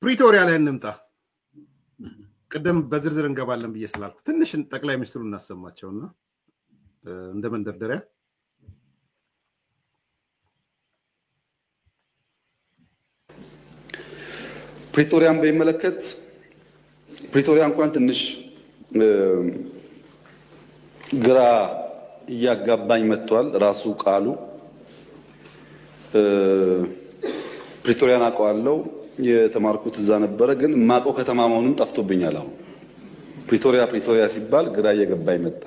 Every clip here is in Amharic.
ፕሪቶሪያ ላይ እንምጣ። ቀደም በዝርዝር እንገባለን ብዬ ስላልኩ ትንሽ ጠቅላይ ሚኒስትሩ እናሰማቸውና እንደ መንደርደሪያ ፕሪቶሪያን በሚመለከት ፕሪቶሪያ እንኳን ትንሽ ግራ እያጋባኝ መጥቷል። ራሱ ቃሉ ፕሪቶሪያን አውቀዋለሁ፣ የተማርኩት እዛ ነበረ፣ ግን ማውቀው ከተማ መሆኑን ጠፍቶብኛል። አሁን ፕሪቶሪያ ሲባል ግራ እየገባኝ መጣ።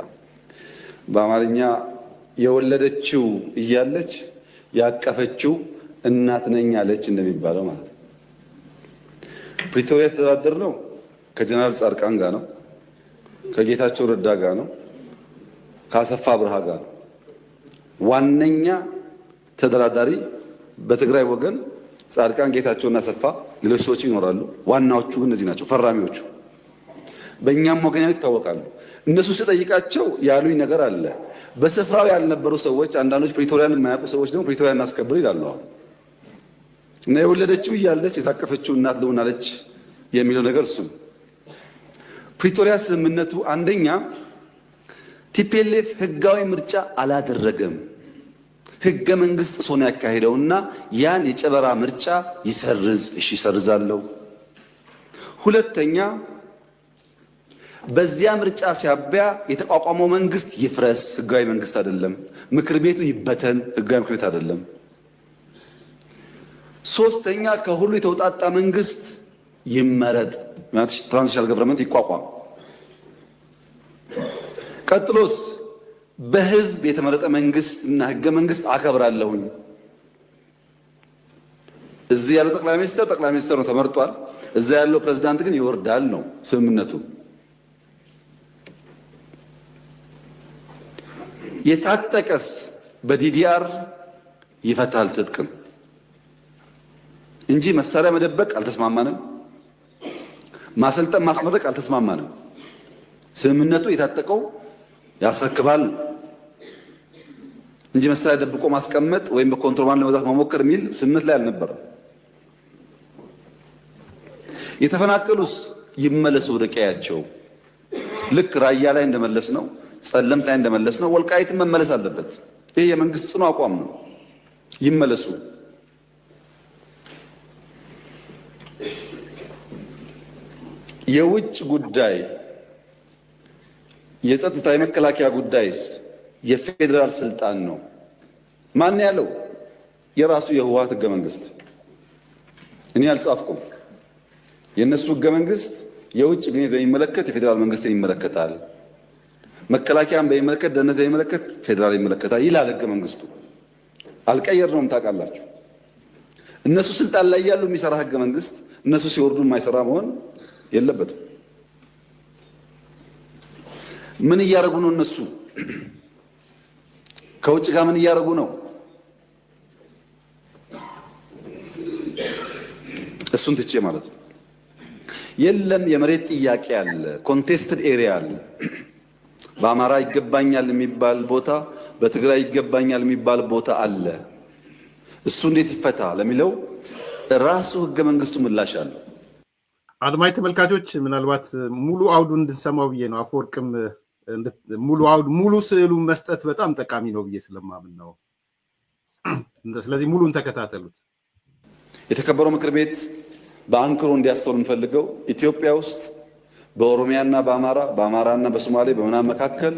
በአማርኛ የወለደችው እያለች ያቀፈችው እናት ነኝ አለች እንደሚባለው ማለት ነው። ፕሪቶሪያ የተደራደርነው ከጀነራል ጻድቃን ጋር ነው፣ ከጌታቸው ረዳ ጋር ነው፣ ከአሰፋ ብርሃ ጋር ነው። ዋነኛ ተደራዳሪ በትግራይ ወገን ጻድቃን፣ ጌታቸውና አሰፋ፣ ሌሎች ሰዎች ይኖራሉ። ዋናዎቹ ግን እነዚህ ናቸው፣ ፈራሚዎቹ። በእኛም ወገን ይታወቃሉ። እነሱ ስጠይቃቸው ያሉኝ ነገር አለ። በስፍራው ያልነበሩ ሰዎች፣ አንዳንዶች ፕሪቶሪያን የማያውቁ ሰዎች ደግሞ ፕሪቶሪያን እናስከብር ይላሉ። አሁን እና የወለደችው እያለች የታቀፈችው እናት ልሆናለች የሚለው ነገር እሱ ነው። ፕሪቶሪያ ስምምነቱ አንደኛ ቲፒኤልኤፍ ህጋዊ ምርጫ አላደረገም፣ ህገ መንግስት ሶን ያካሄደውና ያን የጨበራ ምርጫ ይሰርዝ። እሺ ይሰርዛለሁ። ሁለተኛ በዚያ ምርጫ ሲያበያ የተቋቋመው መንግስት ይፍረስ፣ ህጋዊ መንግስት አይደለም። ምክር ቤቱ ይበተን፣ ህጋዊ ምክር ቤት አይደለም። ሶስተኛ ከሁሉ የተውጣጣ መንግስት ይመረጥ፣ ትራንዚሽናል ገቨርንመንት ይቋቋም። ቀጥሎስ በህዝብ የተመረጠ መንግስት እና ህገ መንግስት አከብራለሁኝ። እዚህ ያለው ጠቅላይ ሚኒስትር ነው ተመርጧል። እዛ ያለው ፕሬዝዳንት ግን ይወርዳል ነው ስምምነቱ። የታጠቀስ በዲዲአር ይፈታል ትጥቅም እንጂ መሳሪያ መደበቅ አልተስማማንም። ማሰልጠን ማስመረቅ አልተስማማንም። ስምምነቱ የታጠቀው ያስረክባል እንጂ መሳሪያ ደብቆ ማስቀመጥ ወይም በኮንትሮባንድ ለመግዛት መሞከር የሚል ስምምነት ላይ አልነበረም። የተፈናቀሉስ ይመለሱ ወደ ቀያቸው። ልክ ራያ ላይ እንደመለስ ነው፣ ጸለምት ላይ እንደመለስ ነው፣ ወልቃይትን መመለስ አለበት። ይሄ የመንግስት ጽኑ አቋም ነው። ይመለሱ። የውጭ ጉዳይ፣ የጸጥታ፣ የመከላከያ ጉዳይስ የፌዴራል ስልጣን ነው። ማን ያለው? የራሱ የህወሓት ህገ መንግስት። እኔ አልጻፍኩም። የነሱ ህገ መንግስት የውጭ ግንኙነት በሚመለከት የፌዴራል መንግስትን ይመለከታል፣ መከላከያን በሚመለከት፣ ደህንነት በሚመለከት ፌዴራል ይመለከታል ይላል ህገ መንግስቱ። አልቀየርነውም፣ ታውቃላችሁ። እነሱ ስልጣን ላይ ያሉ የሚሰራ ህገ መንግስት እነሱ ሲወርዱ የማይሰራ መሆን የለበትም። ምን እያደረጉ ነው እነሱ? ከውጭ ጋር ምን እያደረጉ ነው? እሱን ትቼ ማለት ነው። የለም የመሬት ጥያቄ አለ፣ ኮንቴስትድ ኤሪያ አለ። በአማራ ይገባኛል የሚባል ቦታ፣ በትግራይ ይገባኛል የሚባል ቦታ አለ። እሱ እንዴት ይፈታ ለሚለው ራሱ ህገ መንግስቱ ምላሽ አለው። አድማጭ ተመልካቾች ምናልባት ሙሉ አውዱን እንድንሰማው ብዬ ነው። አፈወርቅም ሙሉ ስዕሉን መስጠት በጣም ጠቃሚ ነው ብዬ ስለማምን ነው። ስለዚህ ሙሉን ተከታተሉት። የተከበረው ምክር ቤት በአንክሮ እንዲያስተውል የምፈልገው ኢትዮጵያ ውስጥ በኦሮሚያና በአማራና በሶማሌ በምናምን መካከል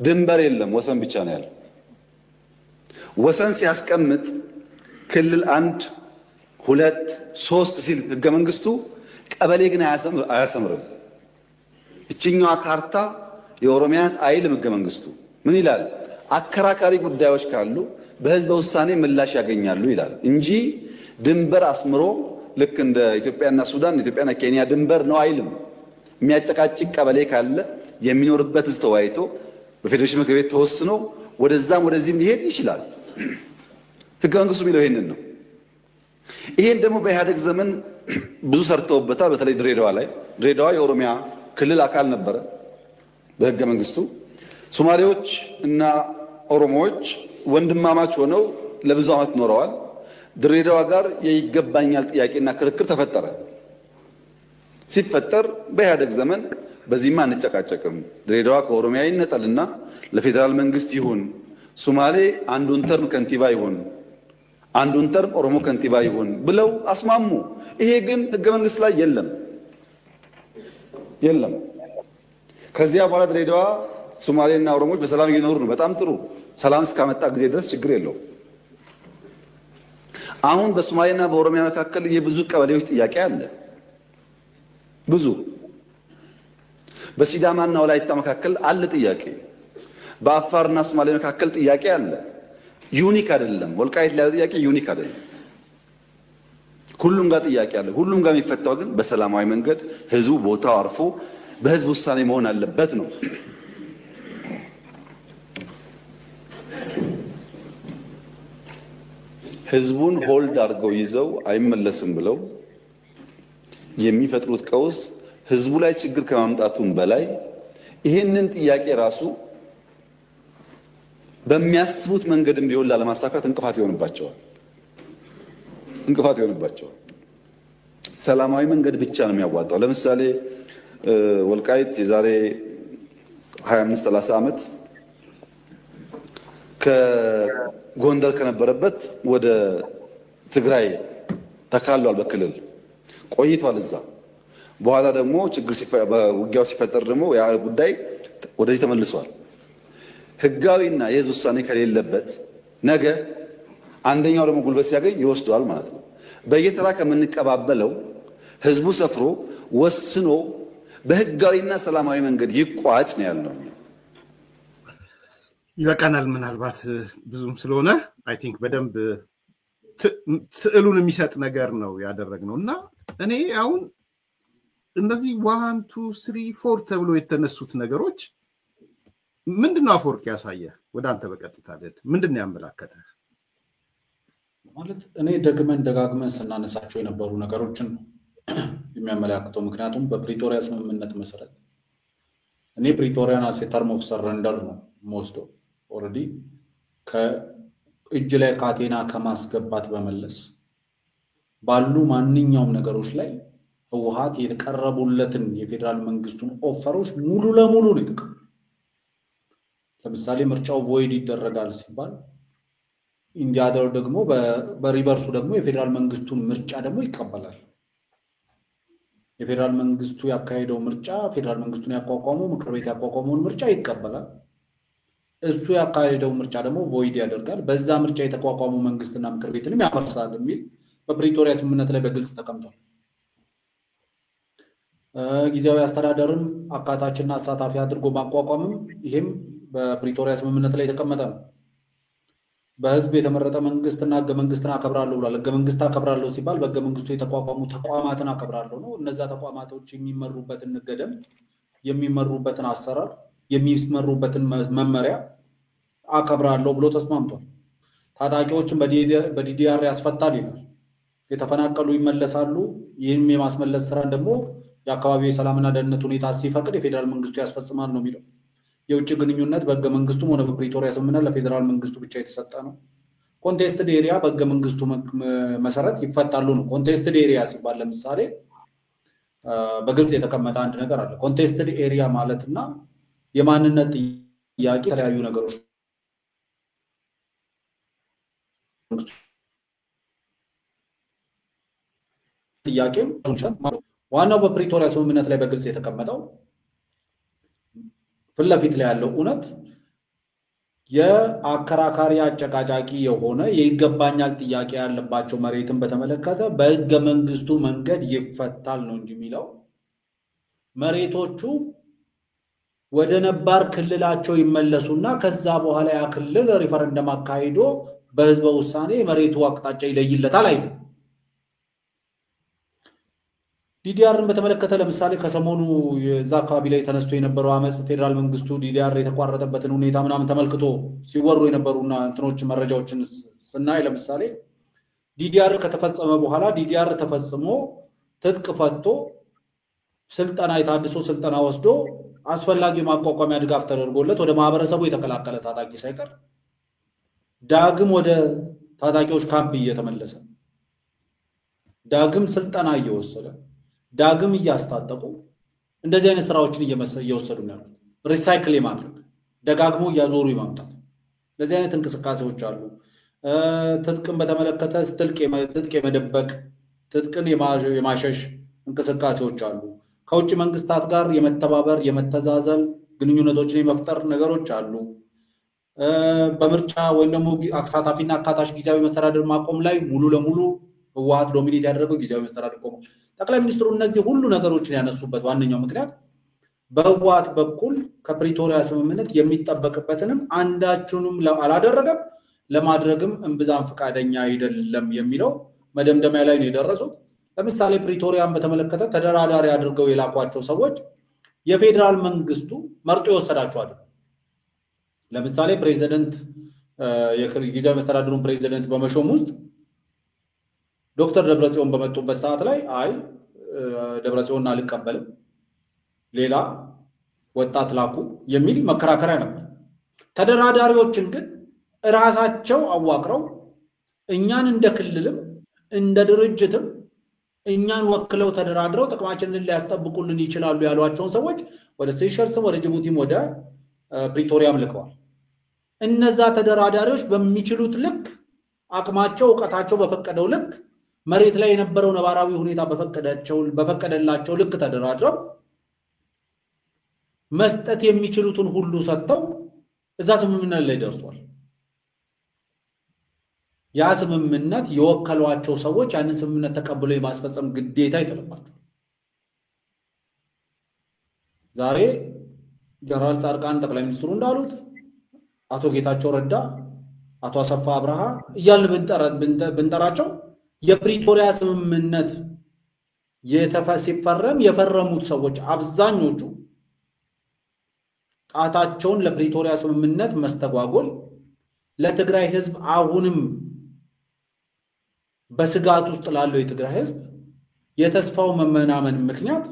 ድንበር የለም፣ ወሰን ብቻ ነው ያለው። ወሰን ሲያስቀምጥ ክልል 1 2 3 ሲል ህገ መንግስቱ ቀበሌ ግን አያሰምርም። እችኛዋ ካርታ የኦሮሚያን አይልም ህገ መንግስቱ። ምን ይላል? አከራካሪ ጉዳዮች ካሉ በህዝበ ውሳኔ ምላሽ ያገኛሉ ይላል እንጂ ድንበር አስምሮ ልክ እንደ ኢትዮጵያና ሱዳን፣ ኢትዮጵያና ኬንያ ድንበር ነው አይልም። የሚያጨቃጭቅ ቀበሌ ካለ የሚኖርበት ህዝብ ተወያይቶ በፌዴሬሽን ምክር ቤት ተወስኖ ወደዛም ወደዚህም ሊሄድ ይችላል። ህገ መንግስቱ የሚለው ይሄንን ነው። ይሄን ደግሞ በኢህአደግ ዘመን ብዙ ሰርተውበታል። በተለይ ድሬዳዋ ላይ። ድሬዳዋ የኦሮሚያ ክልል አካል ነበረ በህገ መንግስቱ። ሶማሌዎች እና ኦሮሞዎች ወንድማማች ሆነው ለብዙ ዓመት ኖረዋል። ድሬዳዋ ጋር የይገባኛል ጥያቄና ክርክር ተፈጠረ። ሲፈጠር በኢህአደግ ዘመን በዚህማ አንጨቃጨቅም፣ ድሬዳዋ ከኦሮሚያ ይነጠልና ለፌዴራል መንግስት ይሁን፣ ሶማሌ አንዱን ተርም ከንቲባ ይሁን፣ አንዱን ተርም ኦሮሞ ከንቲባ ይሁን ብለው አስማሙ። ይሄ ግን ህገ መንግስት ላይ የለም። ከዚያ በኋላ ድሬዳዋ ሶማሌና ኦሮሞዎች በሰላም እየኖሩ ነው። በጣም ጥሩ። ሰላም እስካመጣ ጊዜ ድረስ ችግር የለውም። አሁን በሶማሌና በኦሮሚያ መካከል የብዙ ቀበሌዎች ጥያቄ አለ። ብዙ በሲዳማና ወላይታ መካከል አለ ጥያቄ። በአፋርና ሶማሌ መካከል ጥያቄ አለ። ዩኒክ አይደለም። ወልቃይት ላይ ጥያቄ ዩኒክ አይደለም። ሁሉም ጋር ጥያቄ አለ። ሁሉም ጋር የሚፈታው ግን በሰላማዊ መንገድ ህዝቡ ቦታው አርፎ በህዝብ ውሳኔ መሆን አለበት ነው። ህዝቡን ሆልድ አድርገው ይዘው አይመለስም ብለው የሚፈጥሩት ቀውስ ህዝቡ ላይ ችግር ከማምጣቱም በላይ ይሄንን ጥያቄ ራሱ በሚያስቡት መንገድም ቢሆን ላለማሳካት እንቅፋት ይሆንባቸዋል። ሰላማዊ መንገድ ብቻ ነው የሚያዋጣው። ለምሳሌ ወልቃይት የዛሬ 25-30 ዓመት ከጎንደር ከነበረበት ወደ ትግራይ ተካሏል። በክልል ቆይቷል እዛ። በኋላ ደግሞ ችግር በውጊያው ሲፈጠር ደግሞ ያ ጉዳይ ወደዚህ ተመልሷል። ህጋዊና የህዝብ ውሳኔ ከሌለበት ነገ አንደኛው ደግሞ ጉልበት ሲያገኝ ይወስደዋል ማለት ነው። በየተራ ከምንቀባበለው ህዝቡ ሰፍሮ ወስኖ በህጋዊና ሰላማዊ መንገድ ይቋጭ ነው ያለው። ይበቃናል። ምናልባት ብዙም ስለሆነ አይ ቲንክ በደንብ ስዕሉን የሚሰጥ ነገር ነው ያደረግነው እና እኔ አሁን እነዚህ 1 2 3 4 ተብሎ የተነሱት ነገሮች ምንድነው አፈወርቅ ያሳየ? ወደ አንተ በቀጥታ አይደል ምንድነው ያመላከተ? ማለት እኔ ደጋግመን ስናነሳቸው የነበሩ ነገሮችን የሚያመላክተው ምክንያቱም በፕሪቶሪያ ስምምነት መሰረት እኔ ፕሪቶሪያን አስ ተርም ኦፍ ሰረንደር ነው የምወስደው። ኦልሬዲ ከእጅ ላይ ካቴና ከማስገባት በመለስ ባሉ ማንኛውም ነገሮች ላይ ህወሓት የተቀረቡለትን የፌዴራል መንግስቱን ኦፈሮች ሙሉ ለሙሉ ነው የተቀበለው። ለምሳሌ ምርጫው ቮይድ ይደረጋል ሲባል ኢንዲያደር ደግሞ በሪቨርሱ ደግሞ የፌዴራል መንግስቱን ምርጫ ደግሞ ይቀበላል። የፌዴራል መንግስቱ ያካሄደው ምርጫ ፌዴራል መንግስቱን ያቋቋመው ምክር ቤት ያቋቋመውን ምርጫ ይቀበላል። እሱ ያካሄደው ምርጫ ደግሞ ቮይድ ያደርጋል። በዛ ምርጫ የተቋቋመው መንግስትና ምክር ቤትንም ያፈርሳል የሚል በፕሪቶሪያ ስምምነት ላይ በግልጽ ተቀምጧል። ጊዜያዊ አስተዳደርም አካታችና አሳታፊ አድርጎ ማቋቋምም ይሄም በፕሪቶሪያ ስምምነት ላይ የተቀመጠ ነው። በህዝብ የተመረጠ መንግስትና ህገ መንግስትን አከብራለሁ ብሏል። ህገ መንግስት አከብራለሁ ሲባል በህገ መንግስቱ የተቋቋሙ ተቋማትን አከብራለሁ ነው። እነዛ ተቋማቶች የሚመሩበትን ገደብ፣ የሚመሩበትን አሰራር፣ የሚመሩበትን መመሪያ አከብራለሁ ብሎ ተስማምቷል። ታጣቂዎችን በዲዲአር ያስፈታል ይላል። የተፈናቀሉ ይመለሳሉ። ይህም የማስመለስ ስራን ደግሞ የአካባቢው የሰላምና ደህንነት ሁኔታ ሲፈቅድ የፌዴራል መንግስቱ ያስፈጽማል ነው የሚለው። የውጭ ግንኙነት በህገ መንግስቱም ሆነ በፕሪቶሪያ ስምምነት ለፌዴራል መንግስቱ ብቻ የተሰጠ ነው። ኮንቴስትድ ኤሪያ በህገ መንግስቱ መሰረት ይፈታሉ ነው። ኮንቴስትድ ኤሪያ ሲባል ለምሳሌ በግልጽ የተቀመጠ አንድ ነገር አለ። ኮንቴስትድ ኤሪያ ማለትና የማንነት ጥያቄ የተለያዩ ነገሮች ጥያቄ ዋናው በፕሪቶሪያ ስምምነት ላይ በግልጽ የተቀመጠው ፊት ለፊት ላይ ያለው እውነት የአከራካሪ አጨቃጫቂ የሆነ የይገባኛል ጥያቄ ያለባቸው መሬትን በተመለከተ በህገ መንግስቱ መንገድ ይፈታል ነው እንጂ የሚለው መሬቶቹ ወደ ነባር ክልላቸው ይመለሱና ከዛ በኋላ ያ ክልል ሪፈረንደም አካሂዶ በህዝበ ውሳኔ መሬቱ አቅጣጫ ይለይለታል አይደል። ዲዲአርን በተመለከተ ለምሳሌ ከሰሞኑ የዛ አካባቢ ላይ ተነስቶ የነበረው አመጽ ፌዴራል መንግስቱ ዲዲአር የተቋረጠበትን ሁኔታ ምናምን ተመልክቶ ሲወሩ የነበሩና እንትኖች መረጃዎችን ስናይ ለምሳሌ ዲዲአር ከተፈጸመ በኋላ ዲዲአር ተፈጽሞ ትጥቅ ፈቶ ስልጠና የታድሶ ስልጠና ወስዶ አስፈላጊ ማቋቋሚያ ድጋፍ ተደርጎለት ወደ ማህበረሰቡ የተቀላቀለ ታጣቂ ሳይቀር ዳግም ወደ ታጣቂዎች ካምፕ እየተመለሰ ዳግም ስልጠና እየወሰደ ዳግም እያስታጠቁ እንደዚህ አይነት ስራዎችን እየወሰዱ ነው ያሉት። ሪሳይክል የማድረግ ደጋግሞ እያዞሩ ይማምጣት እንደዚህ አይነት እንቅስቃሴዎች አሉ። ትጥቅን በተመለከተ ትጥቅ የመደበቅ ትጥቅን የማሸሽ እንቅስቃሴዎች አሉ። ከውጭ መንግስታት ጋር የመተባበር የመተዛዘል ግንኙነቶችን የመፍጠር ነገሮች አሉ። በምርጫ ወይም ደግሞ አሳታፊና አካታች ጊዜያዊ መስተዳድር ማቆም ላይ ሙሉ ለሙሉ ህወሓት ዶሚኔት ያደረገው ጊዜያዊ መስተዳድር ቆሞ ጠቅላይ ሚኒስትሩ እነዚህ ሁሉ ነገሮችን ያነሱበት ዋነኛው ምክንያት በህወሓት በኩል ከፕሪቶሪያ ስምምነት የሚጠበቅበትንም አንዳችሁንም አላደረገም ለማድረግም እንብዛም ፈቃደኛ አይደለም የሚለው መደምደሚያ ላይ ነው የደረሱት። ለምሳሌ ፕሪቶሪያን በተመለከተ ተደራዳሪ አድርገው የላኳቸው ሰዎች የፌደራል መንግስቱ መርጦ ይወሰዳቸዋል። ለምሳሌ ፕሬዚደንት የጊዜያዊ መስተዳድሩን ፕሬዚደንት በመሾም ውስጥ ዶክተር ደብረጽዮን በመጡበት ሰዓት ላይ አይ ደብረጽዮን አልቀበልም ሌላ ወጣት ላኩ የሚል መከራከሪያ ነበር። ተደራዳሪዎችን ግን ራሳቸው አዋቅረው እኛን እንደ ክልልም እንደ ድርጅትም እኛን ወክለው ተደራድረው ጥቅማችንን ሊያስጠብቁልን ይችላሉ ያሏቸውን ሰዎች ወደ ሴሸልስም ወደ ጅቡቲም ወደ ፕሪቶሪያም ልከዋል። እነዛ ተደራዳሪዎች በሚችሉት ልክ አቅማቸው ዕውቀታቸው በፈቀደው ልክ መሬት ላይ የነበረው ነባራዊ ሁኔታ በፈቀደላቸው ልክ ተደራድረው መስጠት የሚችሉትን ሁሉ ሰጥተው እዛ ስምምነት ላይ ደርሷል። ያ ስምምነት የወከሏቸው ሰዎች ያንን ስምምነት ተቀብለው የማስፈጸም ግዴታ ይጥልባቸዋል። ዛሬ ጀነራል ጻድቃን ጠቅላይ ሚኒስትሩ እንዳሉት አቶ ጌታቸው ረዳ አቶ አሰፋ አብርሃ እያልን ብንጠራቸው የፕሪቶሪያ ስምምነት ሲፈረም የፈረሙት ሰዎች አብዛኞቹ ጣታቸውን ለፕሪቶሪያ ስምምነት መስተጓጎል ለትግራይ ህዝብ አሁንም በስጋት ውስጥ ላለው የትግራይ ህዝብ የተስፋው መመናመን ምክንያት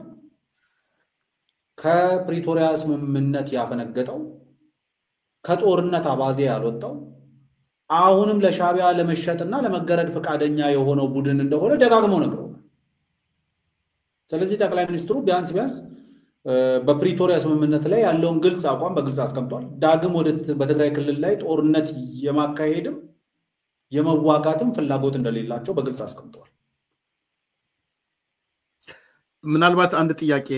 ከፕሪቶሪያ ስምምነት ያፈነገጠው ከጦርነት አባዜ ያልወጣው አሁንም ለሻቢያ ለመሸጥና ለመገረድ ፈቃደኛ የሆነው ቡድን እንደሆነ ደጋግመው ነግረውናል። ስለዚህ ጠቅላይ ሚኒስትሩ ቢያንስ በፕሪቶሪያ ስምምነት ላይ ያለውን ግልጽ አቋም በግልጽ አስቀምጧል። ዳግም በትግራይ ክልል ላይ ጦርነት የማካሄድም የመዋጋትም ፍላጎት እንደሌላቸው በግልጽ አስቀምጧል። ምናልባት አንድ ጥያቄ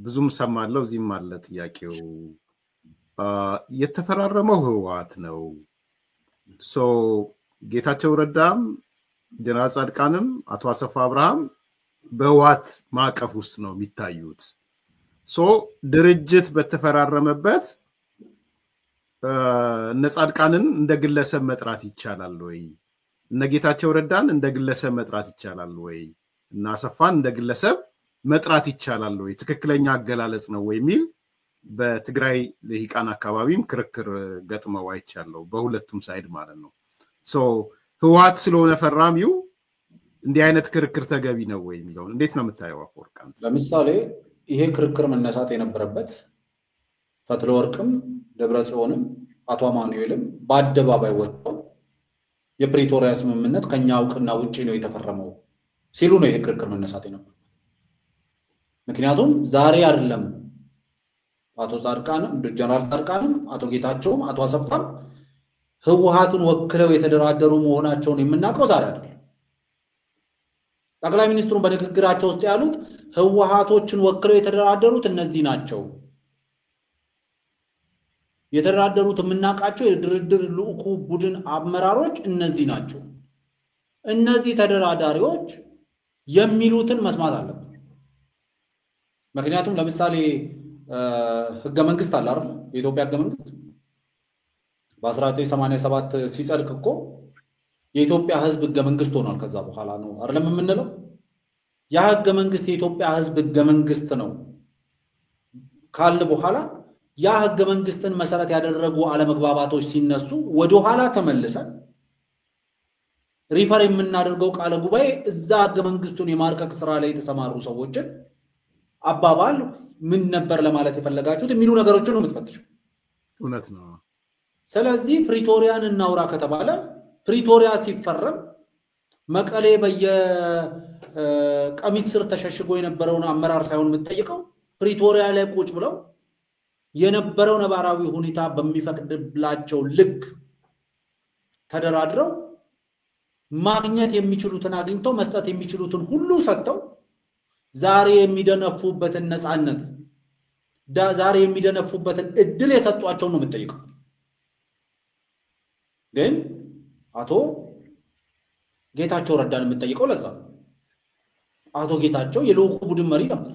ብዙም ሰማለው እዚህም አለ ጥያቄው የተፈራረመው ህወሓት ነው። ጌታቸው ረዳም ጀነራል ጻድቃንም አቶ አሰፋ አብርሃም በህወሓት ማዕቀፍ ውስጥ ነው የሚታዩት። ድርጅት በተፈራረመበት እነ ጻድቃንን እንደ ግለሰብ መጥራት ይቻላል ወይ? እነ ጌታቸው ረዳን እንደ ግለሰብ መጥራት ይቻላል ወይ? እና አሰፋን እንደ ግለሰብ መጥራት ይቻላል ወይ? ትክክለኛ አገላለጽ ነው ወይ የሚል በትግራይ ልሂቃን አካባቢም ክርክር ገጥመው አይቻለው በሁለቱም ሳይድ ማለት ነው። ህወሓት ስለሆነ ፈራሚው እንዲህ አይነት ክርክር ተገቢ ነው ወይ የሚለው እንዴት ነው የምታየው አፈወርቅ? ለምሳሌ ይሄ ክርክር መነሳት የነበረበት ፈትለወርቅም ደብረጽዮንም አቶ አማኑኤልም በአደባባይ ወጥተው የፕሪቶሪያ ስምምነት ከኛ እውቅና ውጪ ነው የተፈረመው ሲሉ ነው ይሄ ክርክር መነሳት የነበረበት። ምክንያቱም ዛሬ አይደለም አቶ ጻድቃንም ጀነራል ጻድቃንም አቶ ጌታቸውም አቶ አሰፋም ህወሓትን ወክለው የተደራደሩ መሆናቸውን የምናውቀው ዛሬ አይደለም። ጠቅላይ ሚኒስትሩ በንግግራቸው ውስጥ ያሉት ህወሓቶችን ወክለው የተደራደሩት እነዚህ ናቸው፣ የተደራደሩት የምናውቃቸው የድርድር ልዑኩ ቡድን አመራሮች እነዚህ ናቸው። እነዚህ ተደራዳሪዎች የሚሉትን መስማት አለበት። ምክንያቱም ለምሳሌ ህገ መንግስት አለ አይደል? የኢትዮጵያ ህገ መንግስት በ1987 ሲጸድቅ እኮ የኢትዮጵያ ህዝብ ህገ መንግስት ሆኗል። ከዛ በኋላ ነው አይደለም የምንለው። ያ ህገ መንግስት የኢትዮጵያ ህዝብ ህገ መንግስት ነው ካለ በኋላ ያ ህገ መንግስትን መሰረት ያደረጉ አለመግባባቶች ሲነሱ ወደ ኋላ ተመልሰን ሪፈር የምናደርገው ቃለ ጉባኤ እዛ ህገ መንግስቱን የማርቀቅ ስራ ላይ የተሰማሩ ሰዎችን አባባል ምን ነበር ለማለት የፈለጋችሁት የሚሉ ነገሮችን ነው የምትፈትሽው። እውነት ነው። ስለዚህ ፕሪቶሪያን እናውራ ከተባለ ፕሪቶሪያ ሲፈረም መቀሌ ቀሚስ ስር ተሸሽጎ የነበረውን አመራር ሳይሆን የምትጠይቀው ፕሪቶሪያ ላይ ቁጭ ብለው የነበረው ነባራዊ ሁኔታ በሚፈቅድላቸው ልክ ተደራድረው ማግኘት የሚችሉትን አግኝተው መስጠት የሚችሉትን ሁሉ ሰጥተው ዛሬ የሚደነፉበትን ነፃነት ዛሬ የሚደነፉበትን እድል የሰጧቸው ነው የምትጠይቀው። ግን አቶ ጌታቸው ረዳን የምትጠይቀው ለዛ አቶ ጌታቸው የልዑኩ ቡድን መሪ ነበር።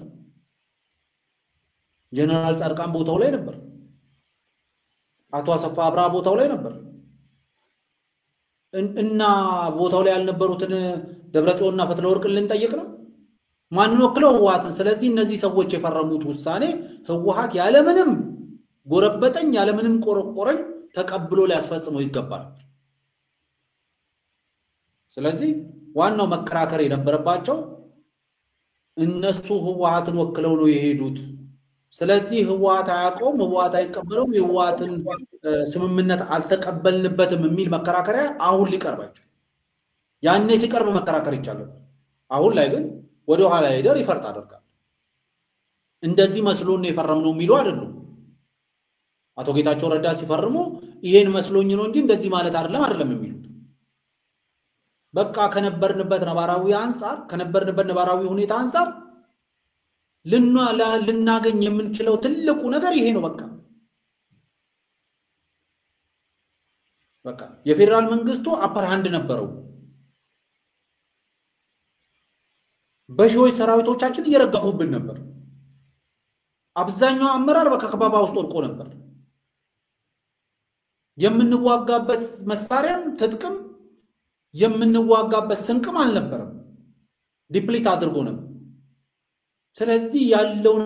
ጀነራል ጻድቃን ቦታው ላይ ነበር። አቶ አሰፋ አብራ ቦታው ላይ ነበር እና ቦታው ላይ ያልነበሩትን ደብረጽዮንና ፈትለወርቅን ልንጠይቅ ነው ማንን ወክለው ህወሓትን። ስለዚህ እነዚህ ሰዎች የፈረሙት ውሳኔ ህወሓት ያለምንም ጎረበጠኝ ያለምንም ቆረቆረኝ ተቀብሎ ሊያስፈጽመው ይገባል። ስለዚህ ዋናው መከራከር የነበረባቸው እነሱ ህወሓትን ወክለው ነው የሄዱት። ስለዚህ ህወሓት አያውቀውም፣ ህወሓት አይቀበለውም፣ የህወሓትን ስምምነት አልተቀበልንበትም የሚል መከራከሪያ አሁን ሊቀርባቸው ያኔ ሲቀርብ መከራከር ይቻላል። አሁን ላይ ግን ወደ ኋላ ሄደር ይፈርጥ አደርጋል። እንደዚህ መስሎን ነው የፈረምነው የሚሉ አይደሉም። አቶ ጌታቸው ረዳ ሲፈርሙ ይሄን መስሎኝ ነው እንጂ እንደዚህ ማለት አይደለም የሚሉት። በቃ ከነበርንበት ነባራዊ ሁኔታ አንፃር ልናገኝ የምንችለው ትልቁ ነገር ይሄ ነው። በቃ የፌደራል መንግስቱ አፐር ሃንድ ነበረው። በሺዎች ሰራዊቶቻችን እየረገፉብን ነበር። አብዛኛው አመራር በከከባባ ውስጥ ወድቆ ነበር። የምንዋጋበት መሳሪያም ትጥቅም የምንዋጋበት ስንቅም አልነበረም። ዲፕሊት አድርጎ ነበር። ስለዚህ ያለው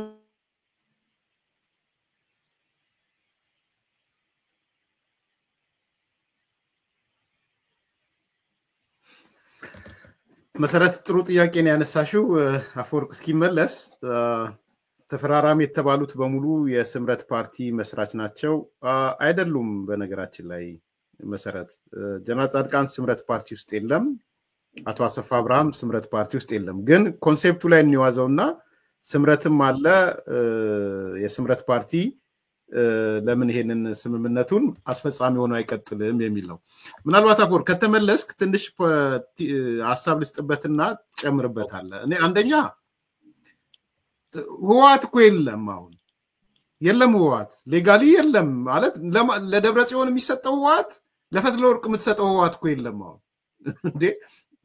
መሰረት ጥሩ ጥያቄ ነው ያነሳሽው። አፈወርቅ እስኪመለስ ተፈራራሚ የተባሉት በሙሉ የስምረት ፓርቲ መስራች ናቸው አይደሉም? በነገራችን ላይ መሰረት ጀነራል ጻድቃን ስምረት ፓርቲ ውስጥ የለም፣ አቶ አሰፋ አብርሃም ስምረት ፓርቲ ውስጥ የለም። ግን ኮንሴፕቱ ላይ እንዋዘውና ስምረትም አለ የስምረት ፓርቲ ለምን ይሄንን ስምምነቱን አስፈጻሚ ሆኖ አይቀጥልም የሚል ነው። ምናልባት አፈወርቅ ከተመለስክ ትንሽ ሐሳብ ልስጥበትና ጨምርበታለህ። እኔ አንደኛ ህወሓት እኮ አሁን የለም ህወሓት ሌጋሊ የለም ማለት ለደብረጽዮን የሚሰጠው ህወሓት ለፈትለወርቅ የምትሰጠው ህወሓት እኮ የለም አሁን እንዴ።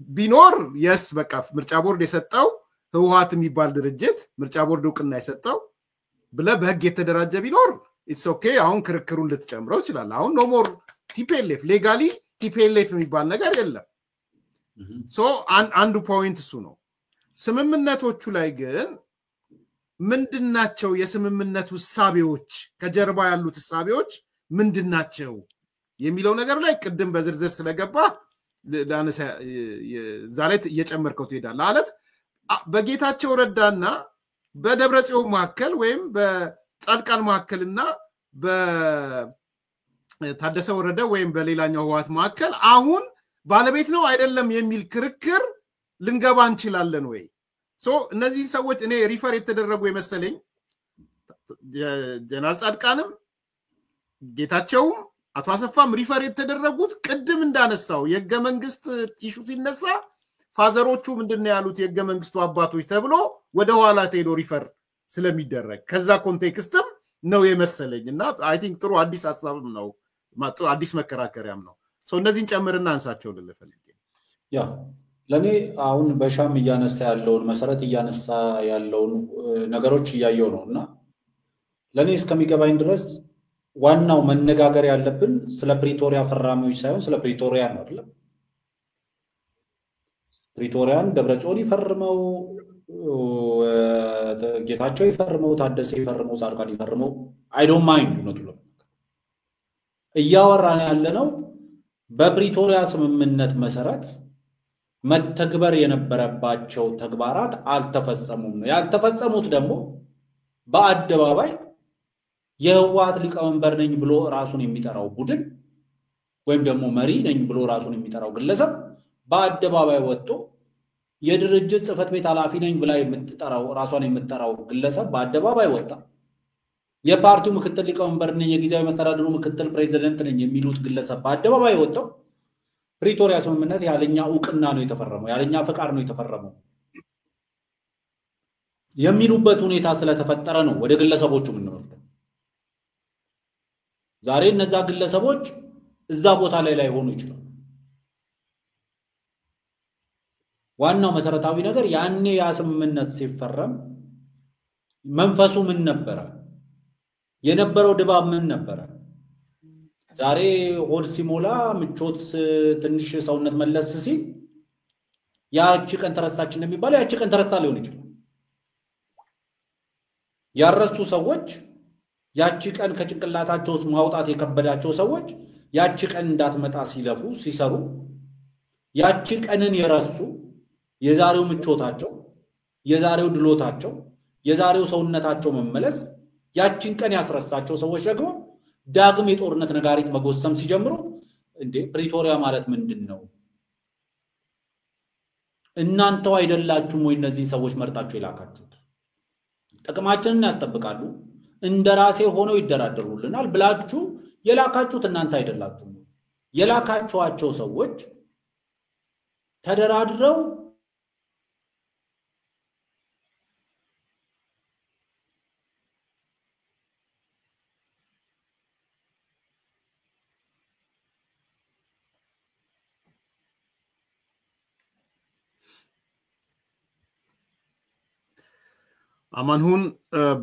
ቢኖር የስ በቃ ምርጫ ቦርድ የሰጠው ህወሓት የሚባል ድርጅት ምርጫ ቦርድ እውቅና የሰጠው ብለ በህግ የተደራጀ ቢኖር ኢትስ ኦኬ። አሁን ክርክሩን ልትጨምረው ይችላል። አሁን ኖ ሞር ቲፒኤልኤፍ ሌጋሊ ቲፒኤልኤፍ የሚባል ነገር የለም። ሶ አንዱ ፖይንት እሱ ነው። ስምምነቶቹ ላይ ግን ምንድናቸው የስምምነቱ እሳቤዎች፣ ከጀርባ ያሉት እሳቤዎች ምንድናቸው የሚለው ነገር ላይ ቅድም በዝርዝር ስለገባ ላነሳ ዛሬ እየጨመርከው ትሄዳለህ ማለት በጌታቸው ረዳና በደብረጽዮን መካከል ወይም በጻድቃን መካከልና በታደሰ ወረደ ወይም በሌላኛው ህወሓት መካከል አሁን ባለቤት ነው አይደለም የሚል ክርክር ልንገባ እንችላለን ወይ? ሶ እነዚህ ሰዎች እኔ ሪፈር የተደረጉ የመሰለኝ ጀነራል ጻድቃንም ጌታቸውም አቶ አሰፋም ሪፈር የተደረጉት ቅድም እንዳነሳው የህገ መንግስት ኢሹ ሲነሳ ፋዘሮቹ ምንድነው ያሉት የህገ መንግስቱ አባቶች ተብሎ ወደ ኋላ ተሄዶ ሪፈር ስለሚደረግ ከዛ ኮንቴክስትም ነው የመሰለኝና አይ ቲንክ ጥሩ አዲስ ሐሳብም ነው አዲስ መከራከሪያም ነው። ሶ እነዚህን ጨምርና አንሳቸው ልፈልግ ያ ለኔ አሁን በሻም እያነሳ ያለውን መሰረት እያነሳ ያለውን ነገሮች እያየው ነውና ለኔ እስከሚገባኝ ድረስ ዋናው መነጋገር ያለብን ስለ ፕሪቶሪያ ፈራሚዎች ሳይሆን ስለ ፕሪቶሪያ ነው አይደል? ፕሪቶሪያን ደብረጽዮን ይፈርመው፣ ጌታቸው ይፈርመው፣ ታደሰ ይፈርመው፣ ጻድቃን ይፈርመው አይ ዶንት ማይንድ ነው። እያወራን ያለነው በፕሪቶሪያ ስምምነት መሰረት መተግበር የነበረባቸው ተግባራት አልተፈጸሙም ነው። ያልተፈጸሙት ደግሞ በአደባባይ የህወሓት ሊቀመንበር ነኝ ብሎ ራሱን የሚጠራው ቡድን ወይም ደግሞ መሪ ነኝ ብሎ ራሱን የሚጠራው ግለሰብ በአደባባይ ወጥቶ የድርጅት ጽህፈት ቤት ኃላፊ ነኝ ብላ የምትጠራው ራሷን የምትጠራው ግለሰብ በአደባባይ ወጣ የፓርቲው ምክትል ሊቀመንበር ነኝ የጊዜያዊ መስተዳድሩ ምክትል ፕሬዝዳንት ነኝ የሚሉት ግለሰብ በአደባባይ ወጣው ፕሪቶሪያ ስምምነት ያለኛ ዕውቅና ነው የተፈረመው ያለኛ ፈቃድ ነው የተፈረመው የሚሉበት ሁኔታ ስለተፈጠረ ነው ወደ ግለሰቦቹ ምንወርደው ዛሬ እነዛ ግለሰቦች እዛ ቦታ ላይ ሆኑ ይችላል ዋናው መሰረታዊ ነገር ያኔ ያ ስምምነት ሲፈረም መንፈሱ ምን ነበር የነበረው ድባብ ምን ነበር ዛሬ ሆድ ሲሞላ ምቾት ትንሽ ሰውነት መለስ ሲል ያቺ ቀን ተረሳች እንደሚባለው ያቺ ቀን ተረስታ ሊሆን ይችላል ያረሱ ሰዎች ያቺ ቀን ከጭንቅላታቸው ውስጥ ማውጣት የከበዳቸው ሰዎች ያቺ ቀን እንዳትመጣ ሲለፉ ሲሰሩ ያቺ ቀንን የረሱ የዛሬው ምቾታቸው የዛሬው ድሎታቸው የዛሬው ሰውነታቸው መመለስ ያቺን ቀን ያስረሳቸው ሰዎች ደግሞ ዳግም የጦርነት ነጋሪት መጎሰም ሲጀምሩ እንዴ ፕሪቶሪያ ማለት ምንድነው እናንተው አይደላችሁም ወይ እነዚህ ሰዎች መርጣችሁ ይላካችሁት ጥቅማችንን ያስጠብቃሉ እንደራሴ ሆነው ይደራደሩልናል ብላችሁ የላካችሁት እናንተ አይደላችሁም የላካችኋቸው ሰዎች ተደራድረው አማንሁን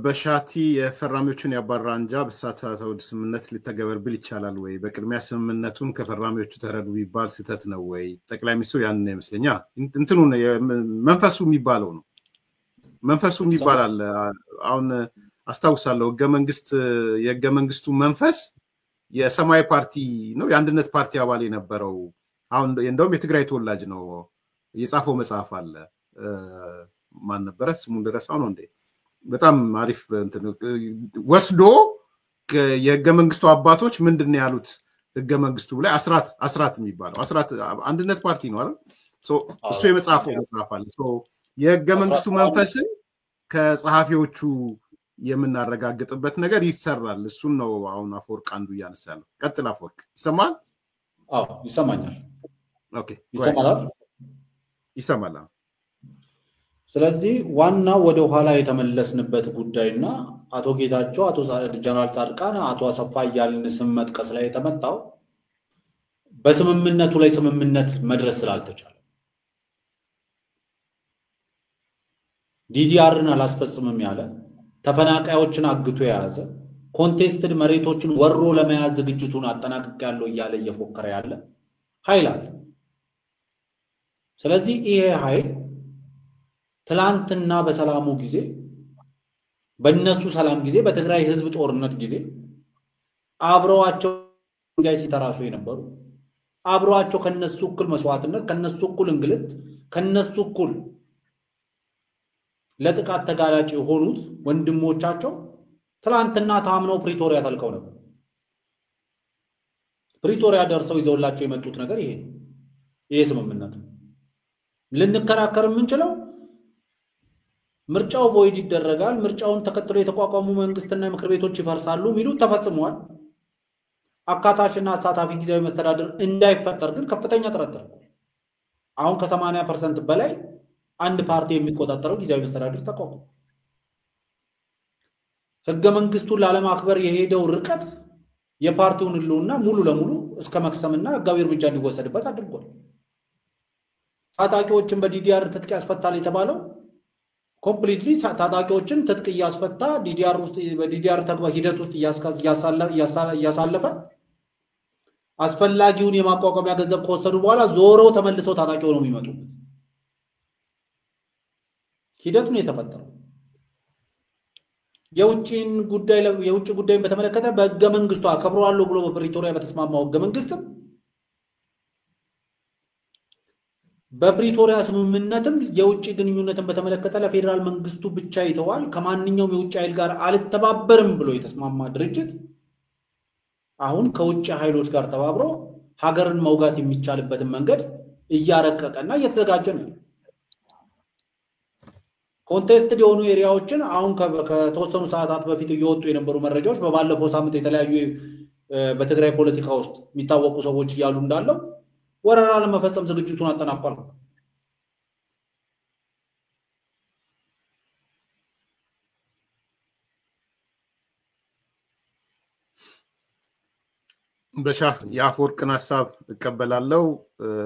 በሻቲ የፈራሚዎችን ያባራ አንጃ በሳታው ስምምነት ሊተገበር ብል ይቻላል ወይ በቅድሚያ ስምምነቱን ከፈራሚዎቹ ተረዱ ቢባል ስተት ነው ወይ ጠቅላይ ሚኒስትሩ ያን ይመስለኛል እንትኑ መንፈሱ የሚባለው ነው መንፈሱ የሚባላል አሁን አስተዋውሳለሁ የህገ መንግስቱ መንፈስ የሰማያዊ ፓርቲ ነው የአንድነት ፓርቲ አባል የነበረው አሁን እንደውም የትግራይ ተወላጅ ነው የጻፈው መጽሐፍ አለ ማን ነበር ስሙን ደረሳው ነው እንዴ በጣም አሪፍ ወስዶ የህገ መንግስቱ አባቶች ምንድነው ያሉት ህገ መንግስቱ ላይ አስራት የሚባለው አስራት አንድነት ፓርቲ ነው አይደል እሱ የመጽሐፍ አለ የህገ መንግስቱ መንፈስን ከጸሐፊዎቹ የምናረጋግጥበት ነገር ይሰራል እሱን ነው አሁን አፈወርቅ አንዱ ያነሳለው ቀጥል አፈወርቅ ይሰማል አዎ ይሰማኛል ኦኬ ይሰማል ስለዚህ ዋና ወደ ኋላ የተመለስንበት ጉዳይና አቶ ጌታቸው አቶ ጀነራል ጻድቃን አቶ አሰፋ ያልን ስም መጥቀስ ላይ የተመጣው በስምምነቱ ላይ ስምምነት መድረስ ስላልተቻለ ዲዲአርን አላስፈጽምም ያለ ተፈናቃዮችን አግቶ የያዘ ኮንቴስትድ መሬቶችን ወሮ ለመያዝ ዝግጅቱን አጠናቅቅ ያለው እያለ እየፎከረ ያለ ኃይል አለ ስለዚህ ይሄ ኃይል ትላንትና በሰላሙ ጊዜ በእነሱ ሰላም ጊዜ በትግራይ ህዝብ ጦርነት ጊዜ አብረዋቸው ጋር ሲተራሱ የነበሩ አብረዋቸው ከነሱ እኩል መስዋዕትነት ከነሱ እኩል እንግልት ከነሱ እኩል ለጥቃት ተጋላጭ የሆኑት ወንድሞቻቸው ትላንትና ታምነው ፕሪቶሪያ ተልከው ነበር ፕሪቶሪያ ደርሰው ይዘውላቸው የመጡት ነገር ይሄ ስምምነት ልንከራከር የምንችለው ምርጫው ቮይድ ይደረጋል ምርጫውን ተከትሎ የተቋቋሙ መንግስትና ምክር ቤቶች ይፈርሳሉ ሚሉ ተፈጽሟል አካታችና አሳታፊ ጊዜያዊ መስተዳድር እንዳይፈጠር ግን ከፍተኛ ጥረት ተደርጓል አሁን ከ80% በላይ አንድ ፓርቲ የሚቆጣጠረው ጊዜያዊ መስተዳድር ተቋቋመ ህገ መንግስቱን ላለማክበር የሄደው ርቀት የፓርቲውን ህልውና ሙሉ ለሙሉ እስከ መክሰምና ህጋዊ እርምጃ እንዲወሰድበት አድርጓል ታጣቂዎችን በዲዲአር ትጥቅ ያስፈታል የተባለው ኮምፕሊትሊ ታጣቂዎችን ትጥቅ ያስፈታ ዲዲአር ውስጥ በዲዲአር ተግባር ሂደት ውስጥ ያሳለፈ አስፈላጊውን የማቋቋሚያ ገንዘብ ከወሰዱ በኋላ ዞረው ተመልሰው ታጣቂው ነው የሚመጡት ሂደቱ ነው የተፈጠረው የውጭ ጉዳይን በተመለከተ በህገ መንግስቱ አከብረዋለሁ ብሎ በፕሪቶሪያ በተስማማው ህገ መንግስትም በፕሪቶሪያ ስምምነትም የውጭ ግንኙነትን በተመለከተ ለፌደራል መንግስቱ ብቻ ይተዋል ከማንኛውም የውጭ ኃይል ጋር አልተባበርም ብሎ የተስማማ ድርጅት አሁን ከውጭ ኃይሎች ጋር ተባብሮ ሀገርን መውጋት የሚቻልበትን መንገድ እያረቀቀና እየተዘጋጀ ነው ኮንቴስትድ የሆኑ ኤሪያዎችን አሁን ከተወሰኑ ሰዓታት በፊት እየወጡ የነበሩ መረጃዎች በባለፈው ሳምንት የተለያዩ በትግራይ ፖለቲካ ውስጥ የሚታወቁ ሰዎች እያሉ እንዳለው ወረራ ለመፈጸም ዝግጅቱን አጠናቋል። በሻ የአፈወርቅን ሐሳብ እቀበላለሁ።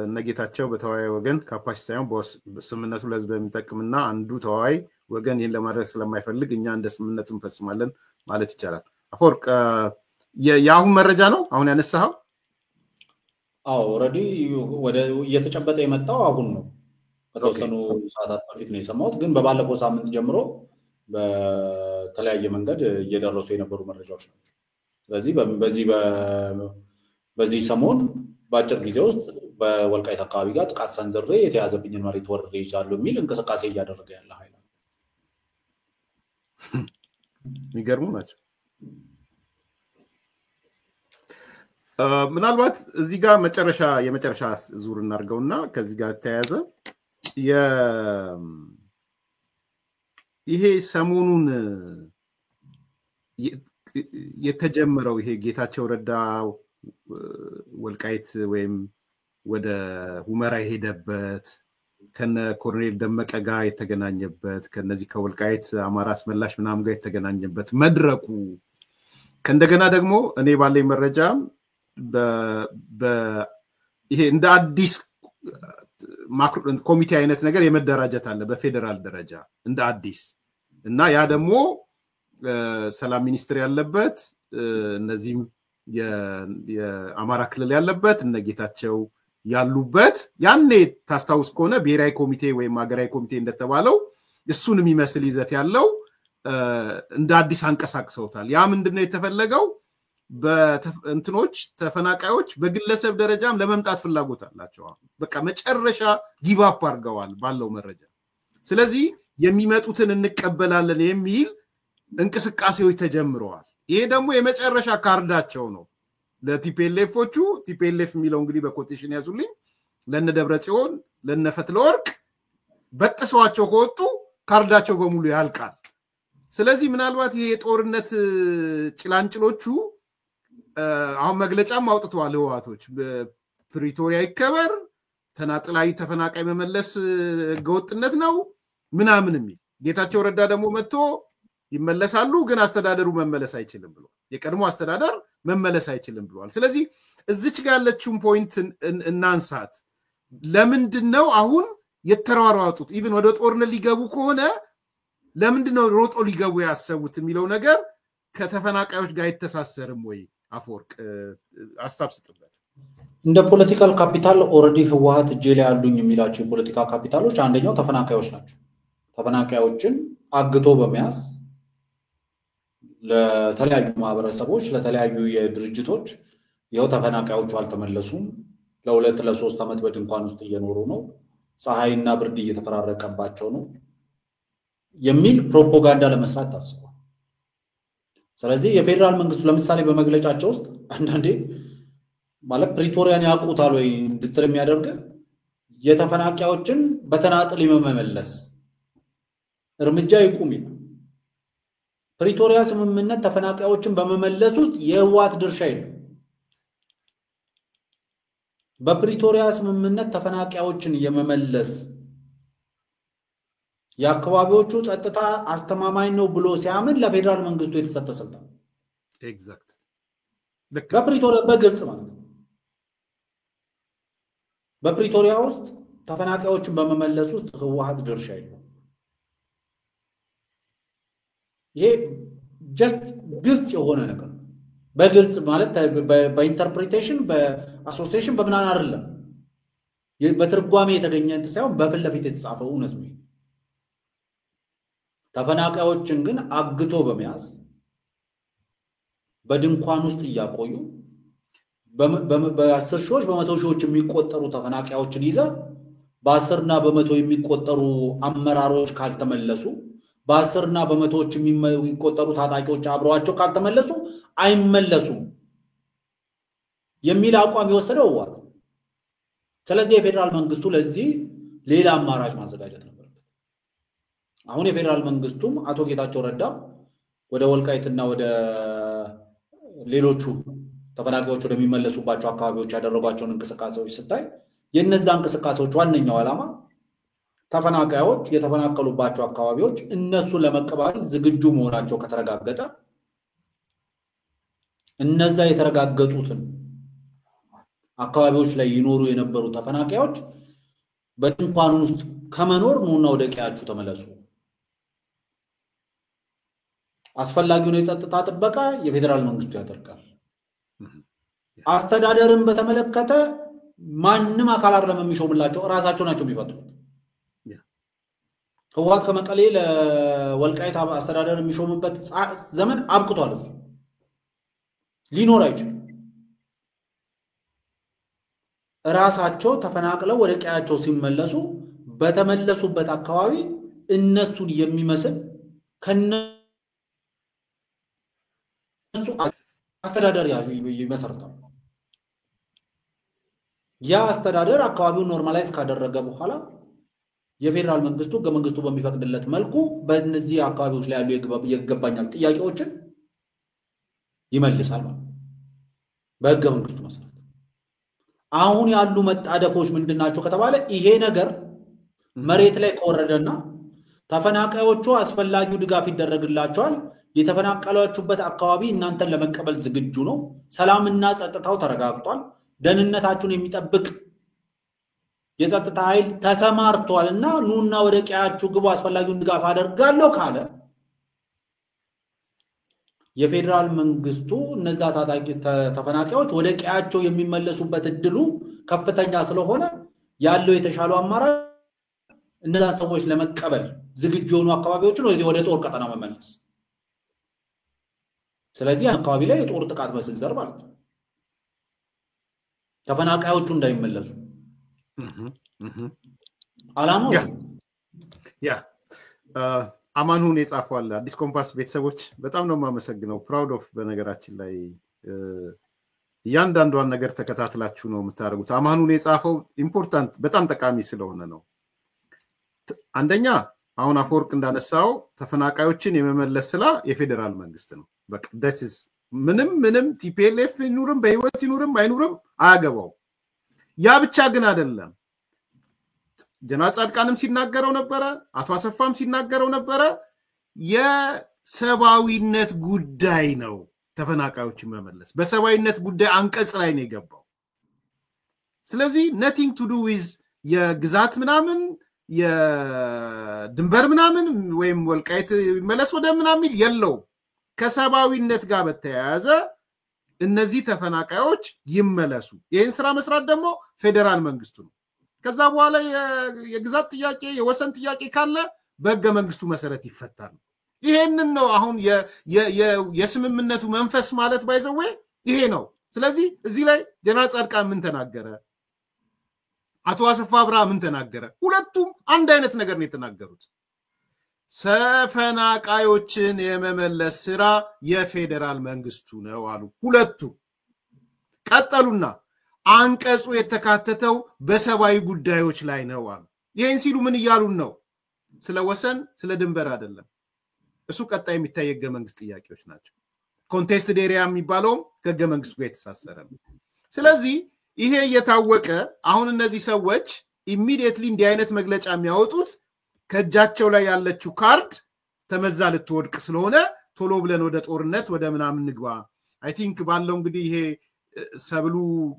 እነጌታቸው በተወያይ ወገን ካፓሲቲ ሳይሆን በስምምነቱ ለህዝብ የሚጠቅምና አንዱ ተወያይ ወገን ይህን ለማድረግ ስለማይፈልግ እኛ እንደ ስምምነቱ እንፈጽማለን ማለት ይቻላል። አፈወርቅ የአሁን መረጃ ነው አሁን ያነሳኸው? አዎ ኦልሬዲ ወደ እየተጨበጠ የመጣው አሁን ነው። ከተወሰኑ ሰዓታት በፊት ነው የሰማሁት፣ ግን በባለፈው ሳምንት ጀምሮ በተለያየ መንገድ እየደረሱ የነበሩ መረጃዎች ናቸው። ስለዚህ በዚህ ሰሞን በአጭር ጊዜ ውስጥ በወልቃይት አካባቢ ጋር ጥቃት ሰንዝሬ የተያዘብኝን መሬት ወርሬ ይዛሉ የሚል እንቅስቃሴ እያደረገ ያለ ኃይል ነው። የሚገርሙ ናቸው። ምናልባት እዚህ ጋር የመጨረሻ ዙር እናድርገውና ከዚህ ጋር ተያያዘ ይሄ ሰሞኑን የተጀመረው ይሄ ጌታቸው ረዳ ወልቃይት ወይም ወደ ሁመራ የሄደበት ከነ ኮሎኔል ደመቀ ጋር የተገናኘበት ከነዚህ ከወልቃይት አማራ አስመላሽ ምናምን ጋር የተገናኘበት መድረኩ ከእንደገና ደግሞ እኔ ባለኝ መረጃ ይሄ እንደ አዲስ ኮሚቴ አይነት ነገር የመደራጀት አለ በፌደራል ደረጃ እንደ አዲስ እና ያ ደግሞ ሰላም ሚኒስትር ያለበት እነዚህም የአማራ ክልል ያለበት እነ ጌታቸው ያሉበት ያኔ ታስታውስ ከሆነ ብሔራዊ ኮሚቴ ወይም ሀገራዊ ኮሚቴ እንደተባለው እሱን የሚመስል ይዘት ያለው እንደ አዲስ አንቀሳቅሰውታል። ያ ምንድነው የተፈለገው? በእንትኖች ተፈናቃዮች በግለሰብ ደረጃም ለመምጣት ፍላጎት አላቸው። በቃ መጨረሻ ጊቭ አፕ አድርገዋል ባለው መረጃ። ስለዚህ የሚመጡትን እንቀበላለን የሚል እንቅስቃሴዎች ተጀምረዋል። ይሄ ደግሞ የመጨረሻ ካርዳቸው ነው ለቲፒኤልኤፎቹ። ቲፒኤልኤፍ የሚለው እንግዲህ በኮቴሽን ያዙልኝ ለነ ደብረጽዮን ለነ ፈትለወርቅ በጥሰዋቸው ከወጡ ካርዳቸው በሙሉ ያልቃል። ስለዚህ ምናልባት ይሄ የጦርነት ጭላንጭሎቹ አሁን መግለጫም አውጥተዋል ህወሓቶች ፕሪቶሪያ ይከበር፣ ተናጥላዊ ተፈናቃይ መመለስ ህገወጥነት ነው ምናምን የሚል ጌታቸው ረዳ ደግሞ መጥቶ ይመለሳሉ ግን አስተዳደሩ መመለስ አይችልም ብሎ የቀድሞ አስተዳደር መመለስ አይችልም ብሏል። ስለዚህ እዚች ጋር ያለችውን ፖይንት እናንሳት። ለምንድነው አሁን የተሯሯጡት? ኢቭን ወደ ጦርነት ሊገቡ ከሆነ ለምንድነው ሮጦ ሊገቡ ያሰቡት የሚለው ነገር ከተፈናቃዮች ጋር የተሳሰርም ወይ? አፈወርቅ ሐሳብ ስጥበት። እንደ ፖለቲካል ካፒታል ኦልሬዲ ህወሓት እጄ ላይ ያሉኝ የሚላቸው የፖለቲካ ካፒታሎች አንደኛው ተፈናቃዮች ናቸው። ተፈናቃዮችን አግቶ በመያዝ ለተለያዩ ማህበረሰቦች ለተለያዩ የድርጅቶች ይኸው ተፈናቃዮቹ አልተመለሱም፣ ለሁለት ለሶስት ዓመት በድንኳን ውስጥ እየኖሩ ነው፣ ፀሐይና ብርድ እየተፈራረቀባቸው ነው የሚል ፕሮፓጋንዳ ለመስራት ታስቧል። ስለዚህ የፌደራል መንግስቱ ለምሳሌ በመግለጫቸው ውስጥ አንዳንዴ ማለት ፕሪቶሪያን ያውቁታል ወይ እንድትል የሚያደርግ የተፈናቃዮችን በተናጥል የመመለስ እርምጃ ይቁም ይላል። ፕሪቶሪያ ስምምነት ተፈናቃዮችን በመመለስ ውስጥ የህወሓት ድርሻ የለም። በፕሪቶሪያ ስምምነት ተፈናቃዮችን የመመለስ የአካባቢዎቹ ጸጥታ አስተማማኝ ነው ብሎ ሲያምን ለፌደራል መንግስቱ የተሰጠ ስልጣን ኤግዛክት በፕሪቶሪያ በግልጽ ማለት ነው። በፕሪቶሪያ ውስጥ ተፈናቃዮችን በመመለስ ውስጥ ህወሓት ድርሻ የለም። ይሄ ጀስት ግልጽ የሆነ ነገር በግልጽ ማለት በኢንተርፕሪቴሽን በአሶሲዬሽን በምናምን አይደለም፣ በትርጓሜ የተገኘ ሳይሆን በፊት ለፊት የተጻፈው እውነት ነው። ተፈናቃዮችን ግን አግቶ በመያዝ በድንኳን ውስጥ እያቆዩ በ10 ሺዎች በመቶ ሺዎች የሚቆጠሩ ተፈናቃዮችን ይዘ በ10 እና በመቶ የሚቆጠሩ አመራሮች ካልተመለሱ በ10 እና በመቶዎች የሚቆጠሩ ታጣቂዎች አብረዋቸው ካልተመለሱ አይመለሱም የሚል አቋም የወሰደው ህወሓት። ስለዚህ የፌደራል መንግስቱ ለዚህ ሌላ አማራጭ ማዘጋጀት ነበረበት። አሁን የፌደራል መንግስቱም አቶ ጌታቸው ረዳ ወደ ወልቃይትና ወደ ሌሎቹ ተፈናቃዮች ወደሚመለሱባቸው አካባቢዎች ያደረጓቸውን እንቅስቃሴዎች ስታይ የነዛ እንቅስቃሴዎች ዋነኛው ዓላማ ተፈናቃዮች የተፈናቀሉባቸው አካባቢዎች እነሱ ለመቀበል ዝግጁ መሆናቸው ከተረጋገጠ እነዛ የተረጋገጡትን አካባቢዎች ላይ ይኖሩ የነበሩ ተፈናቃዮች በድንኳን ውስጥ ከመኖር ነውና ወደ ቀያችሁ ተመለሱ። አስፈላጊውን የጸጥታ ጥበቃ የፌደራል መንግስቱ ያደርጋል። አስተዳደርን በተመለከተ ማንም አካል አይደለም የሚሾምላቸው ራሳቸው ናቸው የሚፈጥሩት። ህወሓት ከመቀሌ ለወልቃይት አስተዳደር የሚሾምበት ዘመን አብቅቷል። እሱ ሊኖር አይችልም። ራሳቸው ተፈናቅለው ወደ ቀያቸው ሲመለሱ በተመለሱበት አካባቢ እነሱን የሚመስል ከነሱ አስተዳደር ይመሰርታል። ያ አስተዳደር አካባቢውን ኖርማላይዝ ካደረገ በኋላ የፌደራል መንግስቱ በመንግስቱ በሚፈቅድለት መልኩ በእነዚህ አካባቢዎች ላይ ያሉ ይገባኛል ጥያቄዎችን ይመልሳል ማለት በህገ መንግስቱ መሰረት። አሁን ያሉ መጣደፎች ምንድናቸው ከተባለ ይሄ ነገር መሬት ላይ ከወረደና ተፈናቃዮቹ አስፈላጊው ድጋፍ ይደረግላቸዋል፣ የተፈናቀላችሁበት አካባቢ እናንተን ለመቀበል ዝግጁ ነው፣ ሰላምና ጸጥታው ተረጋግጧል፣ ደህንነታችሁን የሚጠብቅ የጸጥታ ኃይል ተሰማርቷልና ኑና ወደ ቀያችሁ ግቡ፣ አስፈላጊውን ድጋፍ አደርጋለሁ ካለ የፌደራል መንግስቱ እነዛ ታጣቂ ተፈናቃዮች ወደ ቀያቸው የሚመለሱበት እድሉ ከፍተኛ ስለሆነ ያለው የተሻለው አማራጭ እነዛ ሰዎች ለመቀበል ዝግጁ የሆኑ አካባቢዎችን ወደ ጦር ቀጠና መመለስ። ስለዚህ አካባቢ ላይ የጦር ጥቃት መስንዘር ማለት ነው፣ ተፈናቃዮቹ እንዳይመለሱ አላማው ያ አማኑን የጻፈዋል አዲስ ኮምፓስ ቤተሰቦች በጣም ነው የማመሰግነው። ፕራውድ ኦፍ በነገራችን ላይ እያንዳንዷን ነገር ተከታትላችሁ ነው የምታደርጉት። አማኑን የጻፈው ኢምፖርታንት በጣም ጠቃሚ ስለሆነ ነው። አንደኛ አሁን አፈወርቅ እንዳነሳው ተፈናቃዮችን የመመለስ ስራ የፌደራል መንግስት ነው። በቃ ደስ ምንም ቲፒኤልኤፍ ይኑርም በህይወት ይኑርም አይኑርም አያገባው። ያ ብቻ ግን አይደለም። ጀነራል ጻድቃንም ሲናገረው ነበረ፣ አቶ አሰፋም ሲናገረው ነበረ። የሰባዊነት ጉዳይ ነው ተፈናቃዮችን መመለስ። በሰባዊነት ጉዳይ አንቀጽ ላይ ነው የገባው። ስለዚህ nothing to do with የግዛት ምናምን የድንበር ምናምን ወይም ወልቃይት መለስ ወደ ምናምን የለው። ከሰባዊነት ጋር በተያያዘ እነዚህ ተፈናቃዮች ይመለሱ። ይሄን ስራ መስራት ደግሞ ፌደራል መንግስቱ ነው። ከዛ በኋላ የግዛት ጥያቄ የወሰን ጥያቄ ካለ በህገ መንግስቱ መሰረት ይፈታል። ይሄንን ነው አሁን የስምምነቱ መንፈስ ማለት ባይዘው ይሄ ነው። ስለዚህ እዚህ ላይ ጀነራል ጻድቃን ምን ተናገረ? አቶ አሰፋ አብርሃ ምን ተናገረ? ሁለቱም አንድ አይነት ነገር ነው የተናገሩት። ተፈናቃዮችን የመመለስ ስራ የፌደራል መንግስቱ ነው አሉ ሁለቱ። ቀጠሉና አንቀጹ የተካተተው በሰባዊ ጉዳዮች ላይ ነው አሉ። ይሄን ሲሉ ምን እያሉን ነው? ስለ ወሰን ስለ ድንበር አይደለም። እሱ ቀጣይ የሚታይ የህገ መንግስት ጥያቄዎች ናቸው። ኮንቴስትድ ኤሪያ የሚባለው ከህገ መንግስቱ ጋር የተሳሰረ ነው። ስለዚህ ይሄ እየታወቀ አሁን እነዚህ ሰዎች ኢሚዲየትሊ እንዲህ አይነት መግለጫ የሚያወጡት ከእጃቸው ላይ ያለችው ካርድ ተመዛ ልትወድቅ ስለሆነ ቶሎ ብለን ወደ ጦርነት ወደ ምናምን ንግባ። አይ ቲንክ ባለው እንግዲህ ይሄ ሰብሉ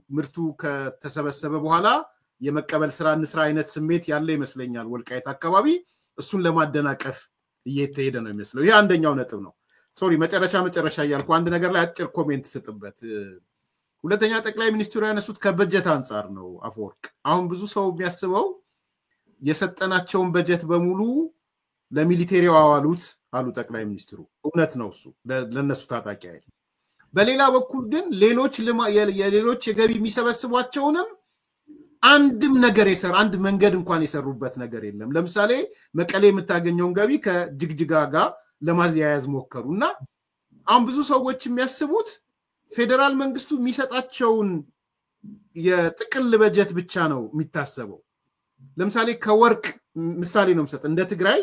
ምርቱ ከተሰበሰበ በኋላ የመቀበል ስራ እንስራ አይነት ስሜት ያለ ይመስለኛል ወልቃይት አካባቢ። እሱን ለማደናቀፍ እየተሄደ ነው የሚመስለው። ይሄ አንደኛው ነጥብ ነው። ሶሪ መጨረሻ ያልኩ አንድ ነገር ላይ አጭር ኮሜንት ስጥበት። ሁለተኛ ጠቅላይ ሚኒስትሩ ያነሱት ከበጀት አንፃር ነው አፈወርቅ። አሁን ብዙ ሰው የሚያስበው የሰጠናቸውን በጀት በሙሉ ለሚሊቴሪው አዋሉት አሉ ጠቅላይ ሚኒስትሩ። እውነት ነው እሱ ለነሱ ታጣቂ አይደል። በሌላ በኩል ግን ሌሎች የገቢ የሚሰበስቧቸውንም አንድም ነገር አንድ መንገድ እንኳን የሰሩበት ነገር የለም። ለምሳሌ መቀሌ የምታገኘውን ገቢ ከጅግጅጋ ጋር ለማያያዝ ሞከሩና አሁን ብዙ ሰዎች የሚያስቡት ፌደራል መንግስቱ የሚሰጣቸውን የጥቅል በጀት ብቻ ነው የሚታሰበው። ለምሳሌ ከወርቅ ምሳሌ ነው የምሰጥ። እንደ ትግራይ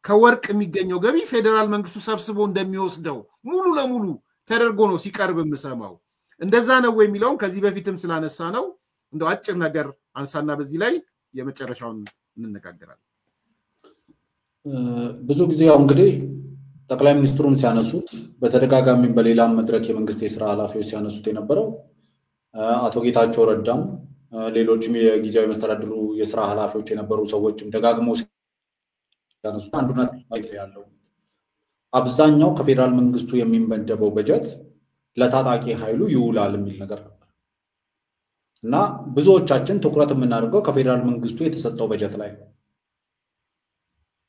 ከወርቅ የሚገኘው ገቢ ፌዴራል መንግስቱ ሰብስቦ እንደሚወስደው ሙሉ ለሙሉ ተደርጎ ነው ሲቀርብ የምሰማው። እንደዛ ነው ወይ የሚለውን ከዚህ በፊትም ስላነሳ ነው እንደው አጭር ነገር አንሳና በዚህ ላይ የመጨረሻውን እንነጋገራለን። ብዙ ጊዜ ያው እንግዲህ ጠቅላይ ሚኒስትሩም ሲያነሱት በተደጋጋሚ በሌላም መድረክ የመንግስት የስራ ኃላፊዎች ሲያነሱት የነበረው አቶ ጌታቸው ረዳም ሌሎችም የጊዜያዊ መስተዳድሩ የስራ ኃላፊዎች የነበሩ ሰዎችም ደጋግመው ሲያነሱት አንዱና ያለው አብዛኛው ከፌዴራል መንግስቱ የሚመደበው በጀት ለታጣቂ ኃይሉ ይውላል የሚል ነገር ነበር እና ብዙዎቻችን ትኩረት የምናደርገው ከፌዴራል መንግስቱ የተሰጠው በጀት ላይ ነው።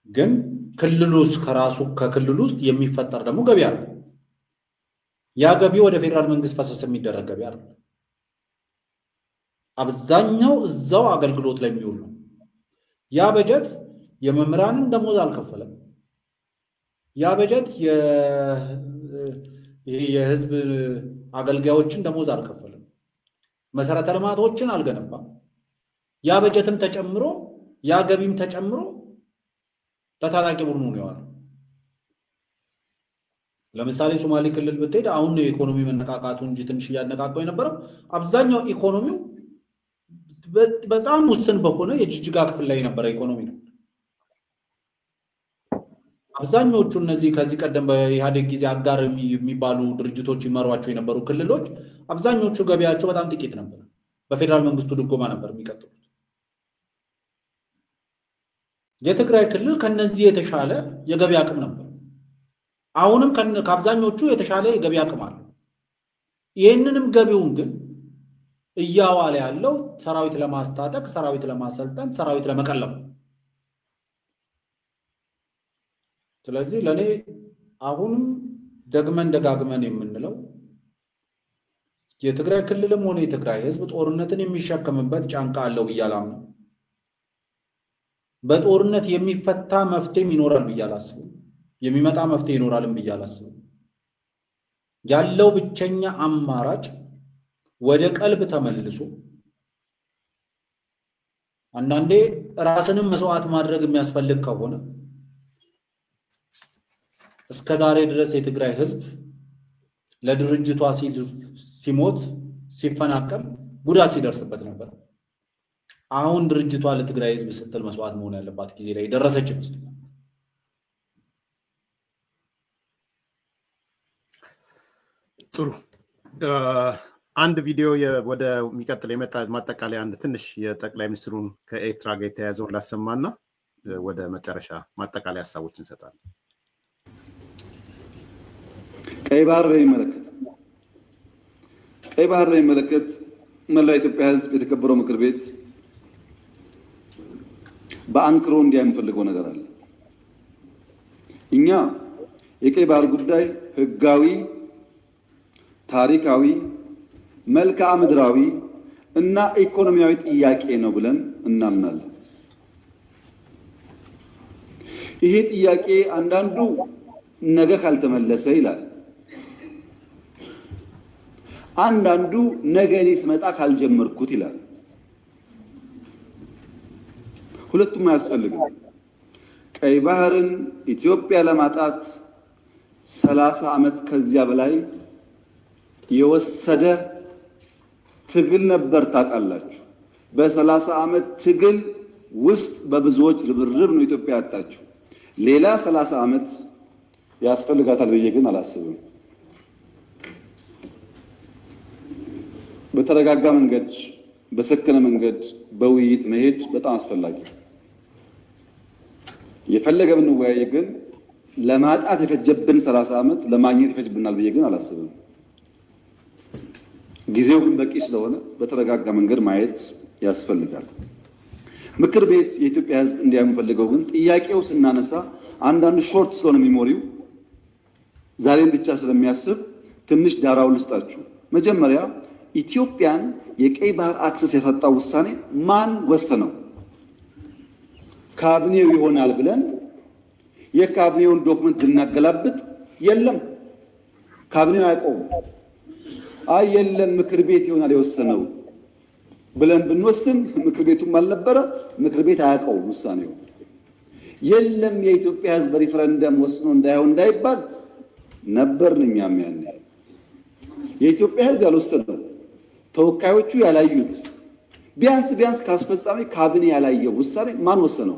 ግን ክልሉስ ከራሱ ከክልሉ ውስጥ የሚፈጠር ደግሞ ገቢ አለ። ያ ገቢ ወደ ፌዴራል መንግስት ፈሰስ የሚደረግ ገቢ አለ። አብዛኛው እዛው አገልግሎት ላይ የሚውል ነው። ያ በጀት የመምህራንን ደሞዝ አልከፈለም። ያ በጀት የህዝብ አገልጋዮችን ደሞዝ አልከፈለም። መሰረተ ልማቶችን አልገነባም። ያ በጀትም ተጨምሮ ያ ገቢም ተጨምሮ ለታጣቂ ቡድኑ ነው ያለው። ለምሳሌ ሶማሌ ክልል ብትሄድ አሁን የኢኮኖሚ መነቃቃቱ እንጂ ትንሽ ያነቃቀው የነበረው አብዛኛው ኢኮኖሚው በጣም ውስን በሆነ የጅጅጋ ክፍል ላይ የነበረ ኢኮኖሚ ነው። አብዛኞቹ እነዚህ ከዚህ ቀደም በኢህአዴግ ጊዜ አጋር የሚባሉ ድርጅቶች ይመሯቸው የነበሩ ክልሎች አብዛኞቹ ገቢያቸው በጣም ጥቂት ነበር። በፌዴራል መንግስቱ ድጎማ ነበር የሚቀጥሉት። የትግራይ ክልል ከነዚህ የተሻለ የገቢ አቅም ነበር። አሁንም ከአብዛኞቹ የተሻለ የገቢ አቅም አለ። ይህንንም ገቢውን ግን እያዋለ ያለው ሰራዊት ለማስታጠቅ፣ ሰራዊት ለማሰልጠን፣ ሰራዊት ለመቀለም። ስለዚህ ለኔ አሁንም ደጋግመን የምንለው የትግራይ ክልልም ሆነ የትግራይ ህዝብ ጦርነትን የሚሸከምበት ጫንቃ አለው ብያላም ነው። በጦርነት የሚፈታ መፍትሄ ይኖራል ብያላስብም። የሚመጣ መፍትሄ ይኖራልም ብያላስብም። ያለው ብቸኛ አማራጭ ወደ ቀልብ ተመልሶ አንዳንዴ ራስንም መስዋዕት ማድረግ የሚያስፈልግ ከሆነ እስከዛሬ ድረስ የትግራይ ህዝብ ለድርጅቷ ሲሞት ሲፈናቀል ጉዳት ሲደርስበት ነበር። አሁን ድርጅቷ ለትግራይ ህዝብ ስትል መስዋዕት መሆን ያለባት ጊዜ ላይ ደረሰች ይመስላል። ጥሩ አንድ ቪዲዮ ወደ የሚቀጥል የመጣ ማጠቃለያ አንድ ትንሽ የጠቅላይ ሚኒስትሩን ከኤርትራ ጋር የተያያዘውን ላሰማና ወደ መጨረሻ ማጠቃለያ ሀሳቦች እንሰጣለን። ቀይ ባህር በሚመለከት መላው ኢትዮጵያ ህዝብ የተከበረው ምክር ቤት በአንክሮ እንዲያይ የምፈልገው ነገር አለ። እኛ የቀይ ባህር ጉዳይ ህጋዊ፣ ታሪካዊ፣ መልክዓ ምድራዊ እና ኢኮኖሚያዊ ጥያቄ ነው ብለን እናምናለን። ይሄ ጥያቄ አንዳንዱ ነገ ካልተመለሰ ይላል፣ አንዳንዱ ነገ እኔ ስመጣ ካልጀመርኩት ይላል። ሁለቱም አያስፈልግም። ቀይ ባህርን ኢትዮጵያ ለማጣት 30 ዓመት ከዚያ በላይ የወሰደ ትግል ነበር። ታውቃላችሁ። በ30 ዓመት ትግል ውስጥ በብዙዎች ርብርብ ነው ኢትዮጵያ ያጣችው። ሌላ 30 ዓመት ያስፈልጋታል ብዬ ግን አላስብም። በተረጋጋ መንገድ፣ በሰከነ መንገድ በውይይት መሄድ በጣም አስፈላጊ ነው። የፈለገ ብንወያይ ግን ለማጣት የፈጀብን 30 ዓመት ለማግኘት ይፈጅብናል ብዬ ግን አላስብም። ጊዜው ግን በቂ ስለሆነ በተረጋጋ መንገድ ማየት ያስፈልጋል። ምክር ቤት የኢትዮጵያ ሕዝብ እንዲያዩ የምፈልገው ግን ጥያቄው ስናነሳ አንዳንድ ሾርት ስለሆነ ሚሞሪው ዛሬን ብቻ ስለሚያስብ ትንሽ ዳራውን ልስጣችሁ። መጀመሪያ ኢትዮጵያን የቀይ ባህር አክሰስ ያሳጣው ውሳኔ ማን ወሰነው? ካቢኔው ይሆናል ብለን የካቢኔውን ዶክመንት ብናገላብጥ የለም፣ ካቢኔው አያውቀውም። አይ የለም ምክር ቤት ይሆናል የወሰነው ብለን ብንወስን ምክር ቤቱም አልነበረ፣ ምክር ቤት አያውቀውም ውሳኔው። የለም የኢትዮጵያ ሕዝብ ሪፈረንደም ወስኖ እንዳይሆን እንዳይባል ነበርን እኛም ያኔ። የኢትዮጵያ ሕዝብ ያልወሰነው ተወካዮቹ ያላዩት ቢያንስ ከአስፈጻሚ ካቢኔ ያላየው ውሳኔ ማን ወሰነው?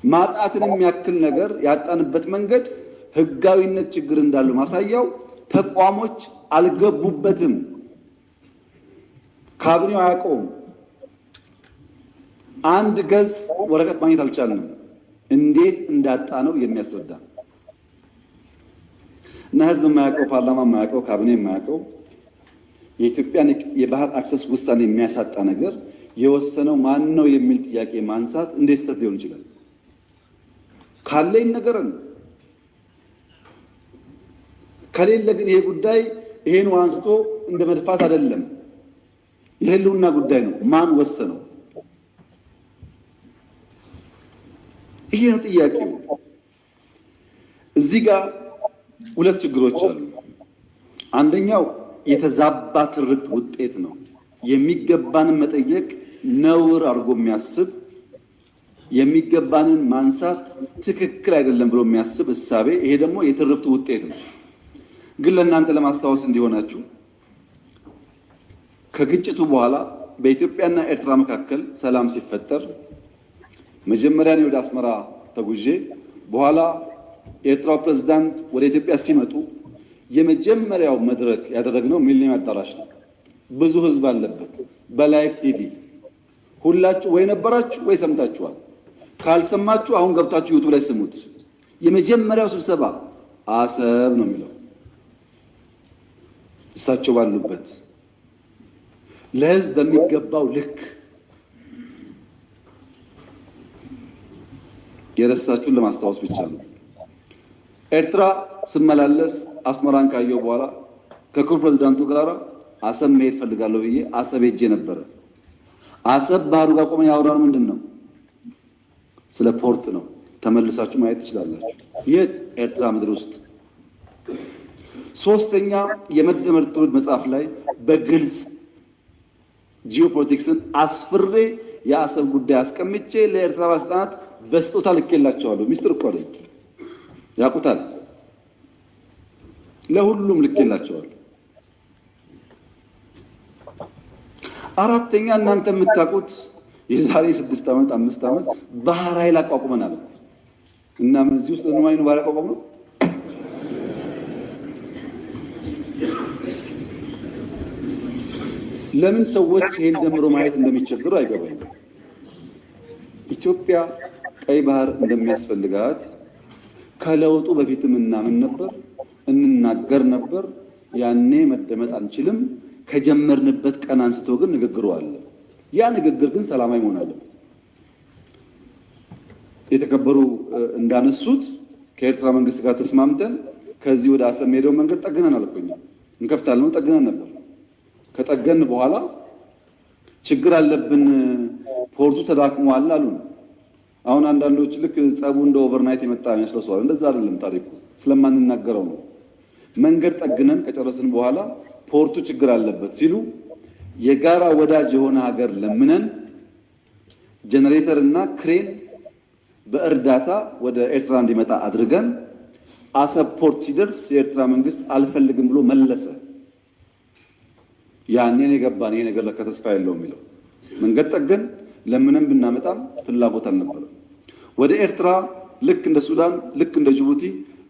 ማጣትን የሚያክል ነገር ያጣንበት መንገድ ህጋዊነት ችግር እንዳለው ማሳያው ተቋሞች አልገቡበትም። ካቢኔው አያውቀውም። አንድ ገጽ ወረቀት ማግኘት አልቻልንም። እንዴት እንዳጣ ነው የሚያስረዳ እና ህዝብ የማያውቀው ፓርላማ የማያውቀው ካቢኔ የማያውቀው የኢትዮጵያን የባህር አክሰስ ውሳኔ የሚያሳጣ ነገር የወሰነው ማን ነው የሚል ጥያቄ ማንሳት እንዴት ስህተት ሊሆን ይችላል? ካለ ይነገረን። ከሌለ ግን ይሄ ጉዳይ ይሄን አንስቶ እንደ መድፋት አይደለም፣ የህልውና ጉዳይ ነው። ማን ወሰነው? ይሄ ነው ጥያቄው። እዚህ ጋር ሁለት ችግሮች አሉ። አንደኛው የተዛባ ትርክት ውጤት ነው። የሚገባንን መጠየቅ ነውር አድርጎ የሚያስብ የሚገባንን ማንሳት ትክክል አይደለም ብሎ የሚያስብ እሳቤ፣ ይሄ ደግሞ የትርክቱ ውጤት ነው። ግን ለእናንተ ለማስታወስ እንዲሆናችሁ ከግጭቱ በኋላ በኢትዮጵያና ኤርትራ መካከል ሰላም ሲፈጠር መጀመሪያ ነው ወደ አስመራ ተጉዤ በኋላ የኤርትራው ፕሬዝዳንት ወደ ኢትዮጵያ ሲመጡ የመጀመሪያው መድረክ ያደረግነው ሚሊኒየም አዳራሽ ነው። ብዙ ህዝብ አለበት። በላይቭ ቲቪ ሁላችሁ ወይ ነበራችሁ ወይ ሰምታችኋል። ካልሰማችሁ አሁን ገብታችሁ ዩቲዩብ ላይ ስሙት። የመጀመሪያው ስብሰባ አሰብ ነው የሚለው እሳቸው ባሉበት ለህዝብ በሚገባው ልክ የረስታችሁን ለማስታወስ ብቻ ነው። ኤርትራ ስመላለስ አስመራን ካየው በኋላ ከክቡር ፕሬዝዳንቱ ጋር አሰብ መሄድ ፈልጋለሁ ብዬ አሰብ ሄጄ ነበረ። አሰብ ባህሩ ጋር ቆመን ያወራነው ምንድን ነው? ስለ ፖርት ነው። ተመልሳችሁ ማየት ትችላላችሁ። የት? ኤርትራ ምድር ውስጥ። ሶስተኛ የመደመር ትውልድ መጽሐፍ ላይ በግልጽ ጂኦፖለቲክስን አስፍሬ የአሰብ ጉዳይ አስቀምጬ ለኤርትራ ባለስልጣናት በስጦታ ልኬላቸዋለሁ። ሚስጥር እኮ አይደል፣ ያውቁታል። ለሁሉም ልኬላቸዋለሁ። አራተኛ እናንተ የምታውቁት የዛሬ 6 ዓመት 5 ዓመት ባህር ኃይል አቋቁመናል እና ምን እዚህ ውስጥ ነው ባህር አቋቁመን ነው። ለምን ሰዎች ይሄን ደምሮ ማየት እንደሚቸገሩ አይገባኝም። ኢትዮጵያ ቀይ ባህር እንደሚያስፈልጋት ከለውጡ በፊትም እናምን ነበር፣ እንናገር ነበር። ያኔ መደመጥ አንችልም። ከጀመርንበት ቀን አንስቶ ግን ንግግሩ አለ። ያ ንግግር ግን ሰላማዊ መሆን አለበት። የተከበሩ እንዳነሱት ከኤርትራ መንግስት ጋር ተስማምተን ከዚህ ወደ አሰብ ሄደው መንገድ ጠግነን አልቆኛ እንከፍታለን ጠግነን ነበር። ከጠገን በኋላ ችግር አለብን፣ ፖርቱ ተዳክሟል አሉ። አሁን አንዳንዶች ልክ ጸቡ እንደ ኦቨርናይት የመጣ ያስለሰዋል። እንደዛ አይደለም ታሪኩ፣ ስለማንናገረው ነው። መንገድ ጠግነን ከጨረስን በኋላ ፖርቱ ችግር አለበት ሲሉ የጋራ ወዳጅ የሆነ ሀገር ለምነን ጄኔሬተር እና ክሬን በእርዳታ ወደ ኤርትራ እንዲመጣ አድርገን አሰብ ፖርት ሲደርስ የኤርትራ መንግስት አልፈልግም ብሎ መለሰ። ያኔን የገባን ይሄ ነገር ለከተስፋ ያለው የሚለው መንገድ ጠገን ለምንም ብናመጣም ፍላጎት አልነበረም። ወደ ኤርትራ ልክ እንደ ሱዳን ልክ እንደ ጅቡቲ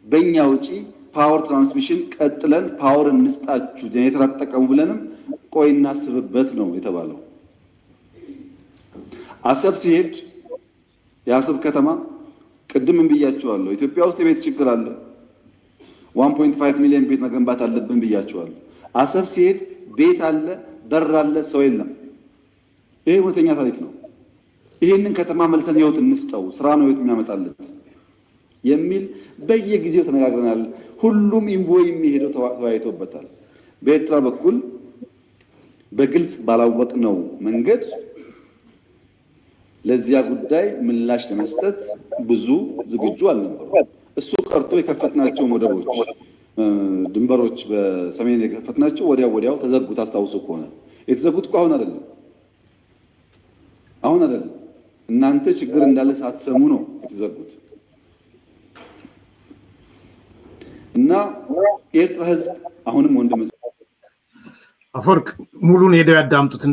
በእኛ ውጪ ፓወር ትራንስሚሽን ቀጥለን ፓወር እንስጣችሁ ጄኔሬተር አትጠቀሙ ብለንም ቆይ እናስብበት ነው የተባለው። አሰብ ሲሄድ የአሰብ ከተማ ቅድም ብያችኋለሁ፣ ኢትዮጵያ ውስጥ የቤት ችግር አለ። 1.5 ሚሊዮን ቤት መገንባት አለብን ብያችኋለሁ። አሰብ ሲሄድ ቤት አለ፣ በር አለ፣ ሰው የለም። ይሄ እውነተኛ ታሪክ ነው። ይሄንን ከተማ መልሰን ህይወት እንስጠው፣ ስራ ነው ህይወት የሚያመጣለት የሚል በየጊዜው ተነጋግረናል። ሁሉም ኢንቮይ የሚሄደው ተወያይቶበታል። በኤርትራ በኩል በግልጽ ባላወቅነው መንገድ ለዚያ ጉዳይ ምላሽ ለመስጠት ብዙ ዝግጁ አልነበሩ። እሱ ቀርቶ የከፈትናቸው ወደቦች፣ ድንበሮች በሰሜን የከፈትናቸው ወዲያው ተዘጉ። ታስታውሱ ከሆነ የተዘጉት እኮ አሁን አይደለም እናንተ ችግር እንዳለ ሳትሰሙ ነው የተዘጉት። እና የኤርትራ ህዝብ አሁንም ወንድም አፈወርቅ ሙሉን ሄደው ያዳምጡት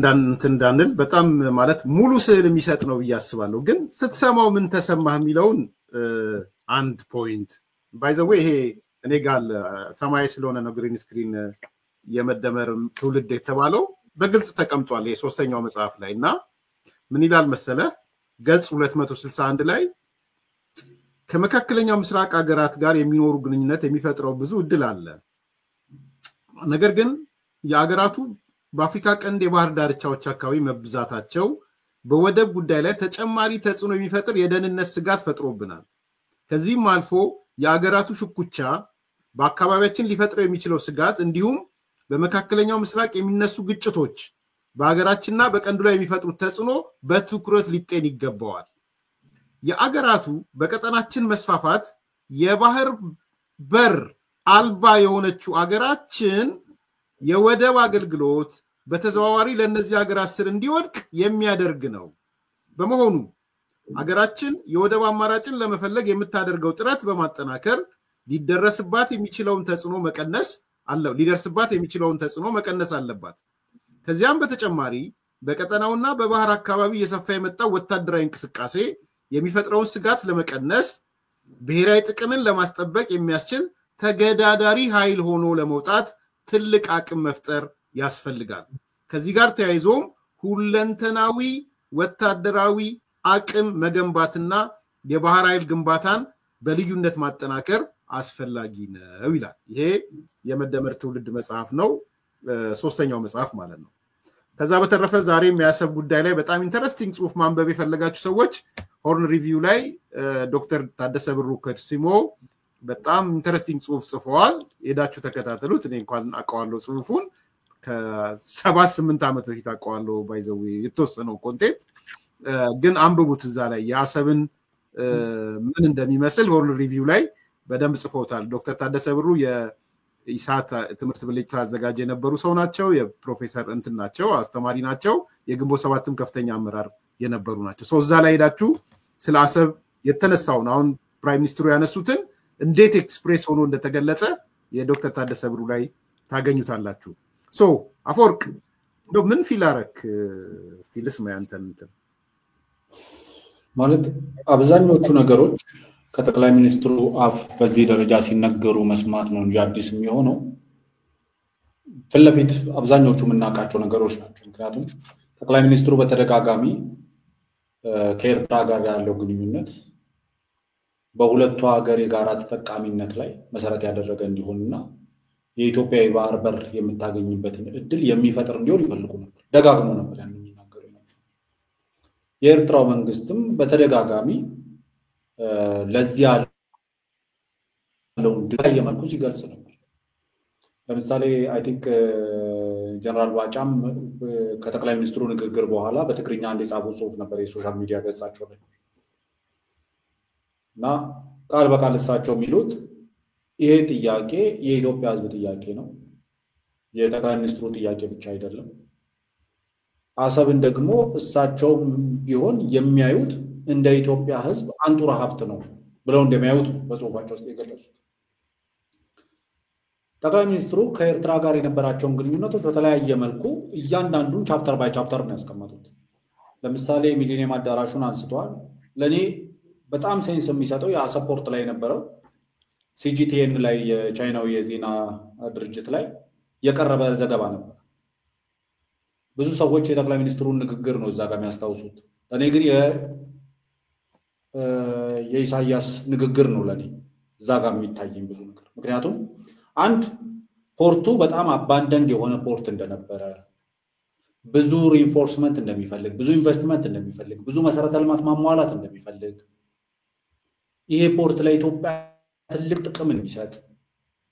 እንዳንል በጣም ማለት ሙሉ ስዕል የሚሰጥ ነው ብዬ አስባለሁ። ግን ስትሰማው ምን ተሰማህ የሚለውን አንድ ፖይንት ባይ ዘ ዌይ ይሄ እኔ ጋር ሰማያዊ ስለሆነ ነው ግሪን ስክሪን የመደመር ትውልድ የተባለው በግልጽ ተቀምጧል የሶስተኛው መጽሐፍ ላይ እና ምን ይላል መሰለ ገጽ 261 ላይ ከመካከለኛው ምስራቅ ሀገራት ጋር የሚኖሩ ግንኙነት የሚፈጥረው ብዙ እድል አለ። ነገር ግን የሀገራቱ በአፍሪካ ቀንድ የባህር ዳርቻዎች አካባቢ መብዛታቸው በወደብ ጉዳይ ላይ ተጨማሪ ተጽዕኖ የሚፈጥር የደህንነት ስጋት ፈጥሮብናል። ከዚህም አልፎ የሀገራቱ ሽኩቻ በአካባቢያችን ሊፈጥረው የሚችለው ስጋት እንዲሁም በመካከለኛው ምስራቅ የሚነሱ ግጭቶች በሀገራችንና በቀንዱ ላይ የሚፈጥሩት ተጽዕኖ በትኩረት ሊጤን ይገባዋል። የአገራቱ በቀጠናችን መስፋፋት የባህር በር አልባ የሆነችው አገራችን የወደብ አገልግሎት በተዘዋዋሪ ለእነዚህ ሀገራት ስር እንዲወድቅ የሚያደርግ ነው። በመሆኑ አገራችን የወደብ አማራጭን ለመፈለግ የምታደርገው ጥረት በማጠናከር ሊደርስባት የሚችለውን ተጽዕኖ መቀነስ አለባት። ከዚያም በተጨማሪ በቀጠናውና በባህር አካባቢ እየሰፋ የመጣው ወታደራዊ እንቅስቃሴ የሚፈጥረውን ስጋት ለመቀነስ ብሔራዊ ጥቅምን ለማስጠበቅ የሚያስችል ተገዳዳሪ ኃይል ሆኖ ለመውጣት ትልቅ አቅም መፍጠር ያስፈልጋል። ከዚህ ጋር ተያይዞም ሁለንተናዊ ወታደራዊ አቅም መገንባትና የባህር ኃይል ግንባታን በልዩነት ማጠናከር አስፈላጊ ነው ይላል። ይሄ የመደመር ትውልድ መጽሐፍ ነው፣ ሶስተኛው መጽሐፍ ማለት ነው። ከዛ በተረፈ ዛሬም የአሰብ ጉዳይ ላይ በጣም ኢንተረስቲንግ ጽሁፍ ማንበብ የፈለጋችሁ ሰዎች ሆርን ሪቪው ላይ ዶክተር ታደሰ ብሩ ከሲሞ በጣም ኢንተረስቲንግ ጽሁፍ ጽፈዋል። ሄዳችሁ ተከታተሉት። እኔ እንኳን አውቀዋለሁ ጽሁፉን ከ7-8 ዓመት በፊት አውቀዋለሁ። ባይዘው የተወሰነው ኮንቴንት ግን አንብቡት። እዛ ላይ የአሰብን ምን እንደሚመስል ሆርን ሪቪው ላይ በደንብ ጽፈውታል። ዶክተር ታደሰ ብሩ የኢሳት ትምህርት ብልጭታ አዘጋጅ የነበሩ ሰው ናቸው። የፕሮፌሰር እንትን ናቸው፣ አስተማሪ ናቸው። የግንቦት ሰባትም ከፍተኛ አመራር የነበሩ ናቸው። ሶ እዛ ላይ ሄዳችሁ ስለ አሰብ የተነሳውን አሁን ፕራይም ሚኒስትሩ ያነሱትን እንዴት ኤክስፕሬስ ሆኖ እንደተገለጸ የዶክተር ታደሰ ብሩ ላይ ታገኙታላችሁ። ሶ አፈወርቅ ምን ፊል አረክ? እስቲ ልስማ ያንተን እንትን። ማለት አብዛኞቹ ነገሮች ከጠቅላይ ሚኒስትሩ አፍ በዚህ ደረጃ ሲነገሩ መስማት ነው እንጂ አዲስ የሚሆነው ፊት ለፊት አብዛኞቹ የምናውቃቸው ነገሮች ናቸው። ምክንያቱም ጠቅላይ ሚኒስትሩ በተደጋጋሚ ከኤርትራ ጋር ያለው ግንኙነት በሁለቱ ሀገር የጋራ ተጠቃሚነት ላይ መሰረት ያደረገ እንዲሆንና የኢትዮጵያ የባህር በር የምታገኝበትን እድል የሚፈጥር እንዲሆን ይፈልጉ ነበር። ደጋግሞ ነበር ያን የሚናገሩ ነበር። የኤርትራው መንግስትም በተደጋጋሚ ለዚህ ያለውን ድጋፍ የመልኩ ሲገልጽ ነበር። ለምሳሌ አይ ቲንክ ጀነራል ባጫም ከጠቅላይ ሚኒስትሩ ንግግር በኋላ በትግርኛ አንድ የጻፉት ጽሁፍ ነበር የሶሻል ሚዲያ ገጻቸው ላይ እና ቃል በቃል እሳቸው የሚሉት ይሄ ጥያቄ የኢትዮጵያ ሕዝብ ጥያቄ ነው፣ የጠቅላይ ሚኒስትሩ ጥያቄ ብቻ አይደለም። አሰብን ደግሞ እሳቸው ቢሆን የሚያዩት እንደ ኢትዮጵያ ሕዝብ አንጡራ ሀብት ነው ብለው እንደሚያዩት በጽሁፋቸው ውስጥ የገለጹት። ጠቅላይ ሚኒስትሩ ከኤርትራ ጋር የነበራቸውን ግንኙነቶች በተለያየ መልኩ እያንዳንዱን ቻፕተር ባይ ቻፕተር ነው ያስቀመጡት። ለምሳሌ ሚሊኒየም አዳራሹን አንስተዋል። ለእኔ በጣም ሴንስ የሚሰጠው የአሰብ ፖርት ላይ የነበረው ሲጂቲኤን ላይ የቻይናው የዜና ድርጅት ላይ የቀረበ ዘገባ ነበር። ብዙ ሰዎች የጠቅላይ ሚኒስትሩን ንግግር ነው እዛ ጋር የሚያስታውሱት። እኔ ግን የኢሳያስ ንግግር ነው ለእኔ እዛ ጋር የሚታየኝ ብዙ ነገር። ምክንያቱም አንድ ፖርቱ በጣም አባንደንድ የሆነ ፖርት እንደነበረ፣ ብዙ ሪኢንፎርስመንት እንደሚፈልግ፣ ብዙ ኢንቨስትመንት እንደሚፈልግ፣ ብዙ መሰረተ ልማት ማሟላት እንደሚፈልግ፣ ይሄ ፖርት ለኢትዮጵያ ትልቅ ጥቅም እንደሚሰጥ፣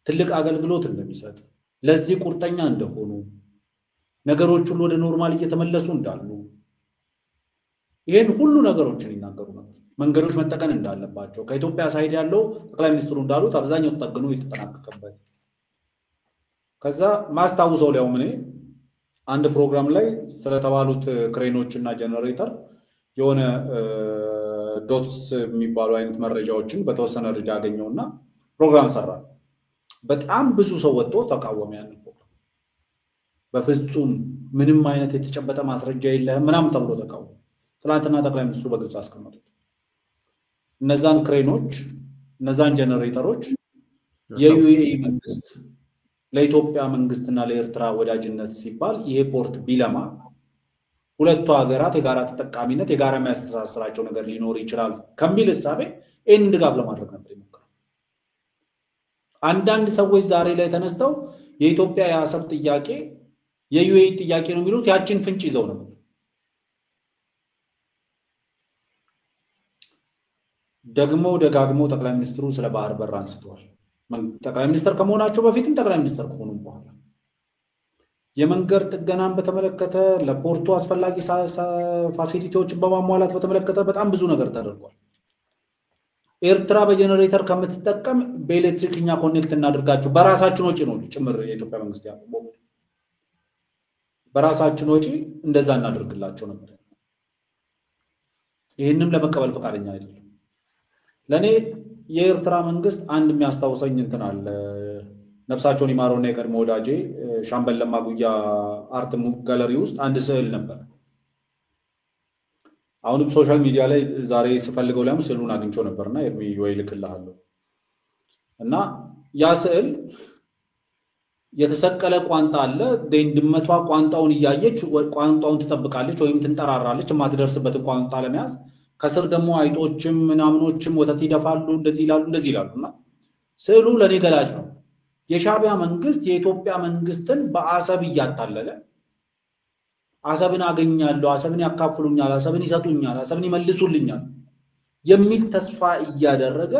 ትልቅ አገልግሎት እንደሚሰጥ፣ ለዚህ ቁርጠኛ እንደሆኑ፣ ነገሮች ሁሉ ወደ ኖርማል እየተመለሱ እንዳሉ ይሄን ሁሉ ነገሮችን ይናገሩ ነበር። መንገዶች መጠገን እንዳለባቸው ከኢትዮጵያ ሳይድ ያለው ጠቅላይ ሚኒስትሩ እንዳሉት አብዛኛው ተጠግኖ የተጠናቀቀበት። ከዛ ማስታውሰው ሊያውም እኔ አንድ ፕሮግራም ላይ ስለተባሉት ክሬኖች እና ጀነሬተር የሆነ ዶትስ የሚባሉ አይነት መረጃዎችን በተወሰነ ደረጃ አገኘውና ፕሮግራም ሰራ። በጣም ብዙ ሰው ወጥቶ ተቃወመ ያን ፕሮግራም። በፍጹም ምንም አይነት የተጨበጠ ማስረጃ የለህም ምናምን ተብሎ ተቃወመ። ትናንትና ጠቅላይ ሚኒስትሩ በግልጽ አስቀመጡት። እነዛን ክሬኖች እነዛን ጀነሬተሮች የዩኤኢ መንግስት ለኢትዮጵያ መንግስትና ለኤርትራ ወዳጅነት ሲባል ይሄ ፖርት ቢለማ ሁለቱ ሀገራት የጋራ ተጠቃሚነት የጋራ የሚያስተሳስራቸው ነገር ሊኖር ይችላል ከሚል እሳቤ ይህንን ድጋፍ ለማድረግ ነበር የሞከረው። አንዳንድ ሰዎች ዛሬ ላይ ተነስተው የኢትዮጵያ የአሰብ ጥያቄ የዩኤኢ ጥያቄ ነው የሚሉት ያችን ፍንጭ ይዘው ነው። ደግሞ ደጋግሞ ጠቅላይ ሚኒስትሩ ስለ ባህር በር አንስተዋል። ጠቅላይ ሚኒስትር ከመሆናቸው በፊትም ጠቅላይ ሚኒስትር ከሆኑ በኋላ የመንገድ ጥገናን በተመለከተ ለፖርቱ አስፈላጊ ፋሲሊቲዎችን በማሟላት በተመለከተ በጣም ብዙ ነገር ተደርጓል። ኤርትራ በጀነሬተር ከምትጠቀም በኤሌክትሪክኛ ኮኔክት እናድርጋቸው በራሳችን ወጪ ነው ጭምር የኢትዮጵያ መንግስት ያለው በራሳችን ወጪ እንደዛ እናድርግላቸው ነበር። ይሄንም ለመቀበል ፈቃደኛ አይደለም። ለኔ የኤርትራ መንግስት አንድ የሚያስታውሰኝ እንትን አለ። ነፍሳቸውን ይማረውና የቀድሞ ወዳጄ ሻምበል ለማ ጉያ አርት ጋለሪ ውስጥ አንድ ስዕል ነበር። አሁንም ሶሻል ሚዲያ ላይ ዛሬ ስፈልገው ላይም ስዕሉን አግኝቼው ነበርና ኤርሚ ወይ ልክልሃለሁ። እና ያ ስዕል የተሰቀለ ቋንጣ አለ። ድመቷ ቋንጣውን እያየች ቋንጣውን ትጠብቃለች ወይም ትንጠራራለች የማትደርስበትን ቋንጣ ለመያዝ። ከስር ደግሞ አይጦችም ምናምኖችም ወተት ይደፋሉ እንደዚህ ይላሉና ስዕሉ ለኔ ገላጭ ነው። የሻዕቢያ መንግስት የኢትዮጵያ መንግስትን በአሰብ እያታለለ አሰብን አገኛለሁ፣ አሰብን ያካፍሉኛል፣ አሰብን ይሰጡኛል፣ አሰብን ይመልሱልኛል የሚል ተስፋ እያደረገ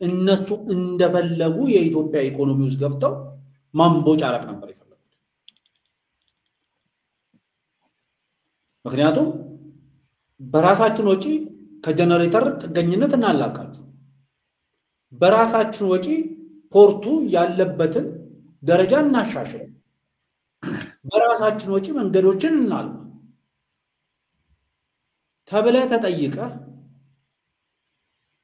እነሱ እንደፈለጉ የኢትዮጵያ ኢኮኖሚ ውስጥ ገብተው ማንቦጫረቅ ነበር የፈለጉት። ምክንያቱም በራሳችን ወጪ ከጀነሬተር ጥገኝነት እናላቃለን። በራሳችን ወጪ ፖርቱ ያለበትን ደረጃ እናሻሽል። በራሳችን ወጪ መንገዶችን እናልማ ተብለ ተጠይቀ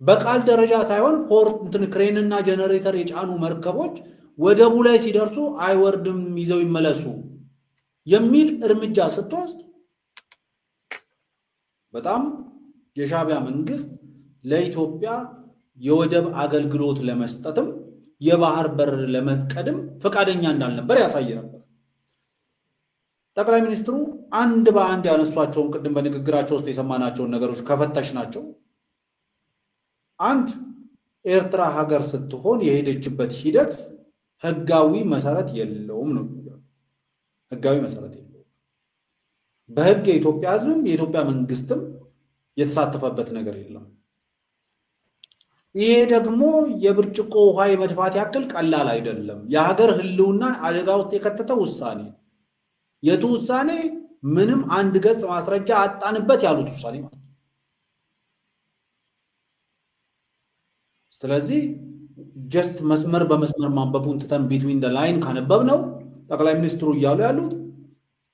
በቃል ደረጃ ሳይሆን ፖርት ክሬንና ጀነሬተር የጫኑ መርከቦች ወደቡ ላይ ሲደርሱ አይወርድም ይዘው ይመለሱ የሚል እርምጃ ስትወስድ በጣም የሻዕቢያ መንግስት ለኢትዮጵያ የወደብ አገልግሎት ለመስጠትም የባህር በር ለመፍቀድም ፈቃደኛ እንዳልነበር ያሳይ ነበር። ጠቅላይ ሚኒስትሩ አንድ በአንድ ያነሷቸውን ቅድም በንግግራቸው ውስጥ የሰማናቸውን ነገሮች ከፈተሽናቸው አንድ ኤርትራ ሀገር ስትሆን የሄደችበት ሂደት ህጋዊ መሰረት የለውም ነው። ህጋዊ መሰረት የለውም። በህግ የኢትዮጵያ ህዝብም የኢትዮጵያ መንግስትም የተሳተፈበት ነገር የለም። ይሄ ደግሞ የብርጭቆ ውሃ የመድፋት ያክል ቀላል አይደለም። የሀገር ህልውና አደጋ ውስጥ የከተተ ውሳኔ የቱ ውሳኔ ምንም አንድ ገጽ ማስረጃ አጣንበት ያሉት ውሳኔ ማለት ነው። ስለዚህ ጀስት መስመር በመስመር ማንበቡን ትተን ቢትዊን ዘ ላይን ካነበብ ነው ጠቅላይ ሚኒስትሩ እያሉ ያሉት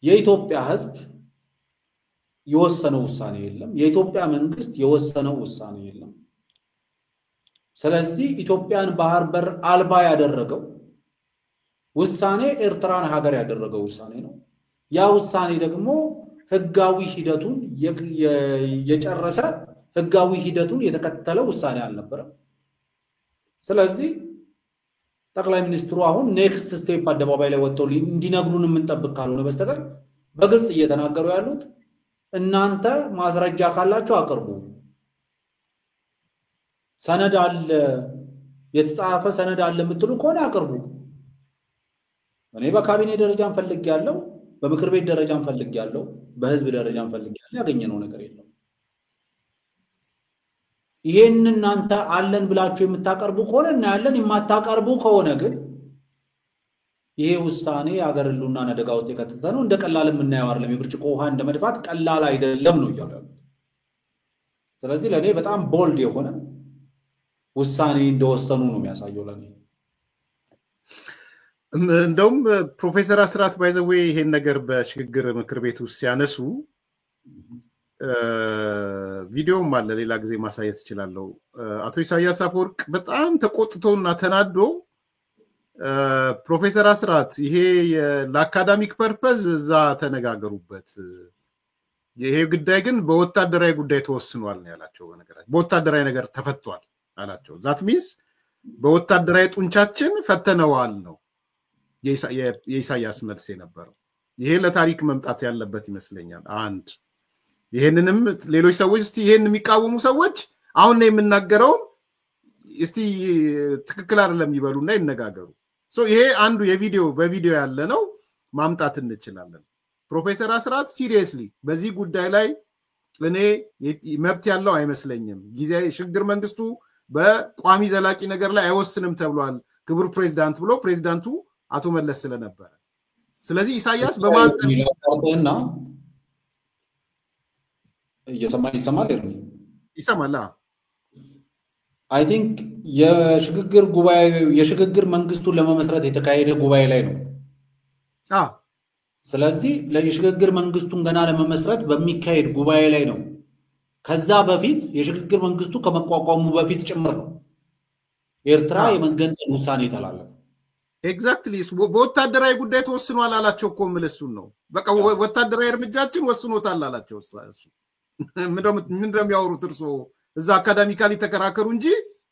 የኢትዮጵያ ህዝብ የወሰነው ውሳኔ የለም። የኢትዮጵያ መንግስት የወሰነው ውሳኔ የለም። ስለዚህ ኢትዮጵያን ባህር በር አልባ ያደረገው ውሳኔ ኤርትራን ሀገር ያደረገው ውሳኔ ነው። ያ ውሳኔ ደግሞ ህጋዊ ሂደቱን የጨረሰ ህጋዊ ሂደቱን የተከተለ ውሳኔ አልነበረም። ስለዚህ ጠቅላይ ሚኒስትሩ አሁን ኔክስት ስቴፕ አደባባይ ላይ ወጥተው እንዲነግሩን የምንጠብቅ ካልሆነ በስተቀር በግልጽ እየተናገሩ ያሉት እናንተ ማስረጃ ካላችሁ አቅርቡ፣ ሰነድ አለ የተጻፈ ሰነድ አለ የምትሉ ከሆነ አቅርቡ። እኔ በካቢኔ ደረጃን ፈልጌያለሁ፣ በምክር ቤት ደረጃን ፈልጌያለሁ፣ በህዝብ ደረጃን ፈልጌያለሁ፣ ያገኘነው ነገር የለም። ይሄን እናንተ አለን ብላችሁ የምታቀርቡ ከሆነ እና ያለን የማታቀርቡ ከሆነ ግን ይሄ ውሳኔ ሀገር ህልውና አደጋ ውስጥ የከተተ ነው። እንደ ቀላል የምናየው አይደለም። የብርጭቆ ውሃ እንደ መድፋት ቀላል አይደለም ነው እያሉ ያሉት። ስለዚህ ለኔ በጣም ቦልድ የሆነ ውሳኔ እንደወሰኑ ነው የሚያሳየው ለኔ። እንደውም ፕሮፌሰር አስራት ባይዘዌ ይሄን ነገር በሽግግር ምክር ቤት ውስጥ ሲያነሱ ቪዲዮም አለ ሌላ ጊዜ ማሳየት እችላለሁ። አቶ ኢሳያስ አፈወርቅ በጣም ተቆጥቶና ተናዶ ፕሮፌሰር አስራት ይሄ ለአካዳሚክ ፐርፐዝ እዛ ተነጋገሩበት፣ ይሄ ጉዳይ ግን በወታደራዊ ጉዳይ ተወስኗል ነው ያላቸው። በነገራችን በወታደራዊ ነገር ተፈቷል አላቸው። ዛት ሚንስ በወታደራዊ ጡንቻችን ፈተነዋል ነው የኢሳያስ መልስ የነበረው። ይሄ ለታሪክ መምጣት ያለበት ይመስለኛል። አንድ ይሄንንም ሌሎች ሰዎች እስቲ ይሄን የሚቃወሙ ሰዎች አሁን ነው የምናገረው እስቲ ትክክል አይደለም ይበሉና ይነጋገሩ። ይሄ አንዱ በቪዲዮ ያለ ነው ማምጣት እንችላለን። ፕሮፌሰር አስራት ሲሪየስሊ በዚህ ጉዳይ ላይ እኔ መብት ያለው አይመስለኝም፣ ጊዜያዊ ሽግግር መንግስቱ በቋሚ ዘላቂ ነገር ላይ አይወስንም ተብሏል ክቡር ፕሬዝዳንት ብሎ ፕሬዝዳንቱ አቶ መለስ ስለነበረ፣ ስለዚህ ኢሳያስ በማንተና ይሰማል አይ ቲንክ የሽግግር መንግስቱን ለመመስረት የተካሄደ ጉባኤ ላይ ነው። ስለዚህ የሽግግር መንግስቱን ገና ለመመስረት በሚካሄድ ጉባኤ ላይ ነው። ከዛ በፊት የሽግግር መንግስቱ ከመቋቋሙ በፊት ጭምር ነው ኤርትራ የመገንጠል ውሳኔ ተላለፈ። ኤግዛክትሊ በወታደራዊ ጉዳይ ተወስኗል አላቸው እኮ ምልሱን ነው። በቃ ወታደራዊ እርምጃችን ወስኖታል አላቸው። እሱ ምንድነው የሚያወሩት? እርሶ እዛ አካዳሚካሊ ተከራከሩ እንጂ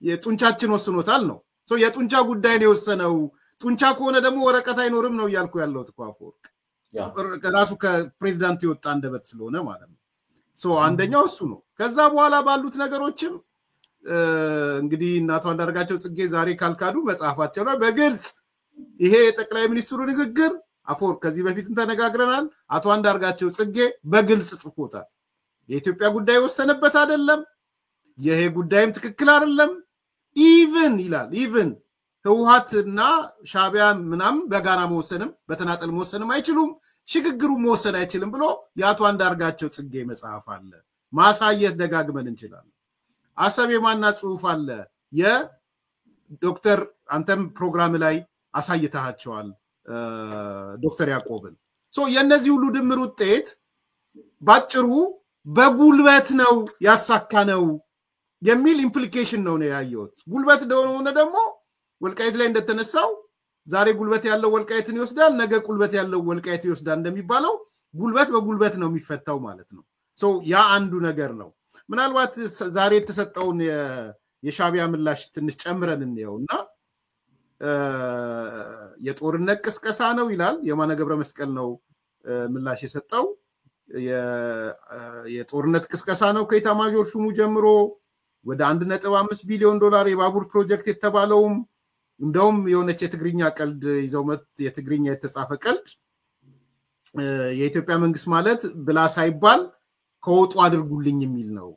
የጡንቻችን ወስኖታል ነው። የጡንቻ ጉዳይ ነው የወሰነው። ጡንቻ ከሆነ ደግሞ ወረቀት አይኖርም ነው እያልኩ ያለሁት እኮ አፈወርቅ ራሱ ከፕሬዝዳንት የወጣ አንደበት ስለሆነ ማለት ነው። አንደኛው እሱ ነው። ከዛ በኋላ ባሉት ነገሮችም እንግዲህ እናቷ አንዳርጋቸው ጽጌ ዛሬ ካልካዱ መጽሐፋቸው ላይ በግልጽ ይሄ የጠቅላይ ሚኒስትሩ ንግግር አፈወርቅ ከዚህ በፊትም ተነጋግረናል። አቶ አንዳርጋቸው ጽጌ በግልጽ ጽፎታል። የኢትዮጵያ ጉዳይ ወሰነበት አይደለም፣ ይሄ ጉዳይም ትክክል አይደለም። ኢቭን ይላል ኢቭን ህወሓትና ሻዕቢያ ምናምን በጋራ መወሰንም በተናጠል መወሰንም አይችሉም፣ ሽግግሩ መወሰን አይችልም ብሎ የአቶ አንዳርጋቸው ጽጌ መጽሐፍ አለ። ማሳየት ደጋግመን እንችላለን። አሰብ የማና ጽሁፍ አለ የዶክተር አንተም ፕሮግራም ላይ አሳይታቸዋል ዶክተር ያዕቆብን። የነዚህ ሁሉ ድምር ውጤት ባጭሩ በጉልበት ነው ያሳካነው የሚል ኢምፕሊኬሽን ነው ያየሁት። ጉልበት እንደሆነ ደግሞ ወልቃይት ላይ እንደተነሳው ዛሬ ጉልበት ያለው ወልቃይትን ይወስዳል፣ ነገ ጉልበት ያለው ወልቃይት ይወስዳል እንደሚባለው ጉልበት በጉልበት ነው የሚፈታው ማለት ነው። ያ አንዱ ነገር ነው። ምናልባት ዛሬ የተሰጠውን የሻዕቢያ ምላሽ ትንሽ ጨምረን እንየውና የጦርነት ቅስቀሳ ነው ይላል። የማነ ገብረ መስቀል ነው ምላሽ የሰጠው። የጦርነት ቅስቀሳ ነው ከኢታማዦር ሹሙ ጀምሮ ወደ 1.5 ቢሊዮን ዶላር የባቡር ፕሮጀክት የተባለውም እንደውም የሆነች የትግርኛ ቀልድ ይዘው የትግርኛ የተጻፈ ቀልድ የኢትዮጵያ መንግስት ማለት ብላ ሳይባል ከወጡ አድርጉልኝ የሚል ነው።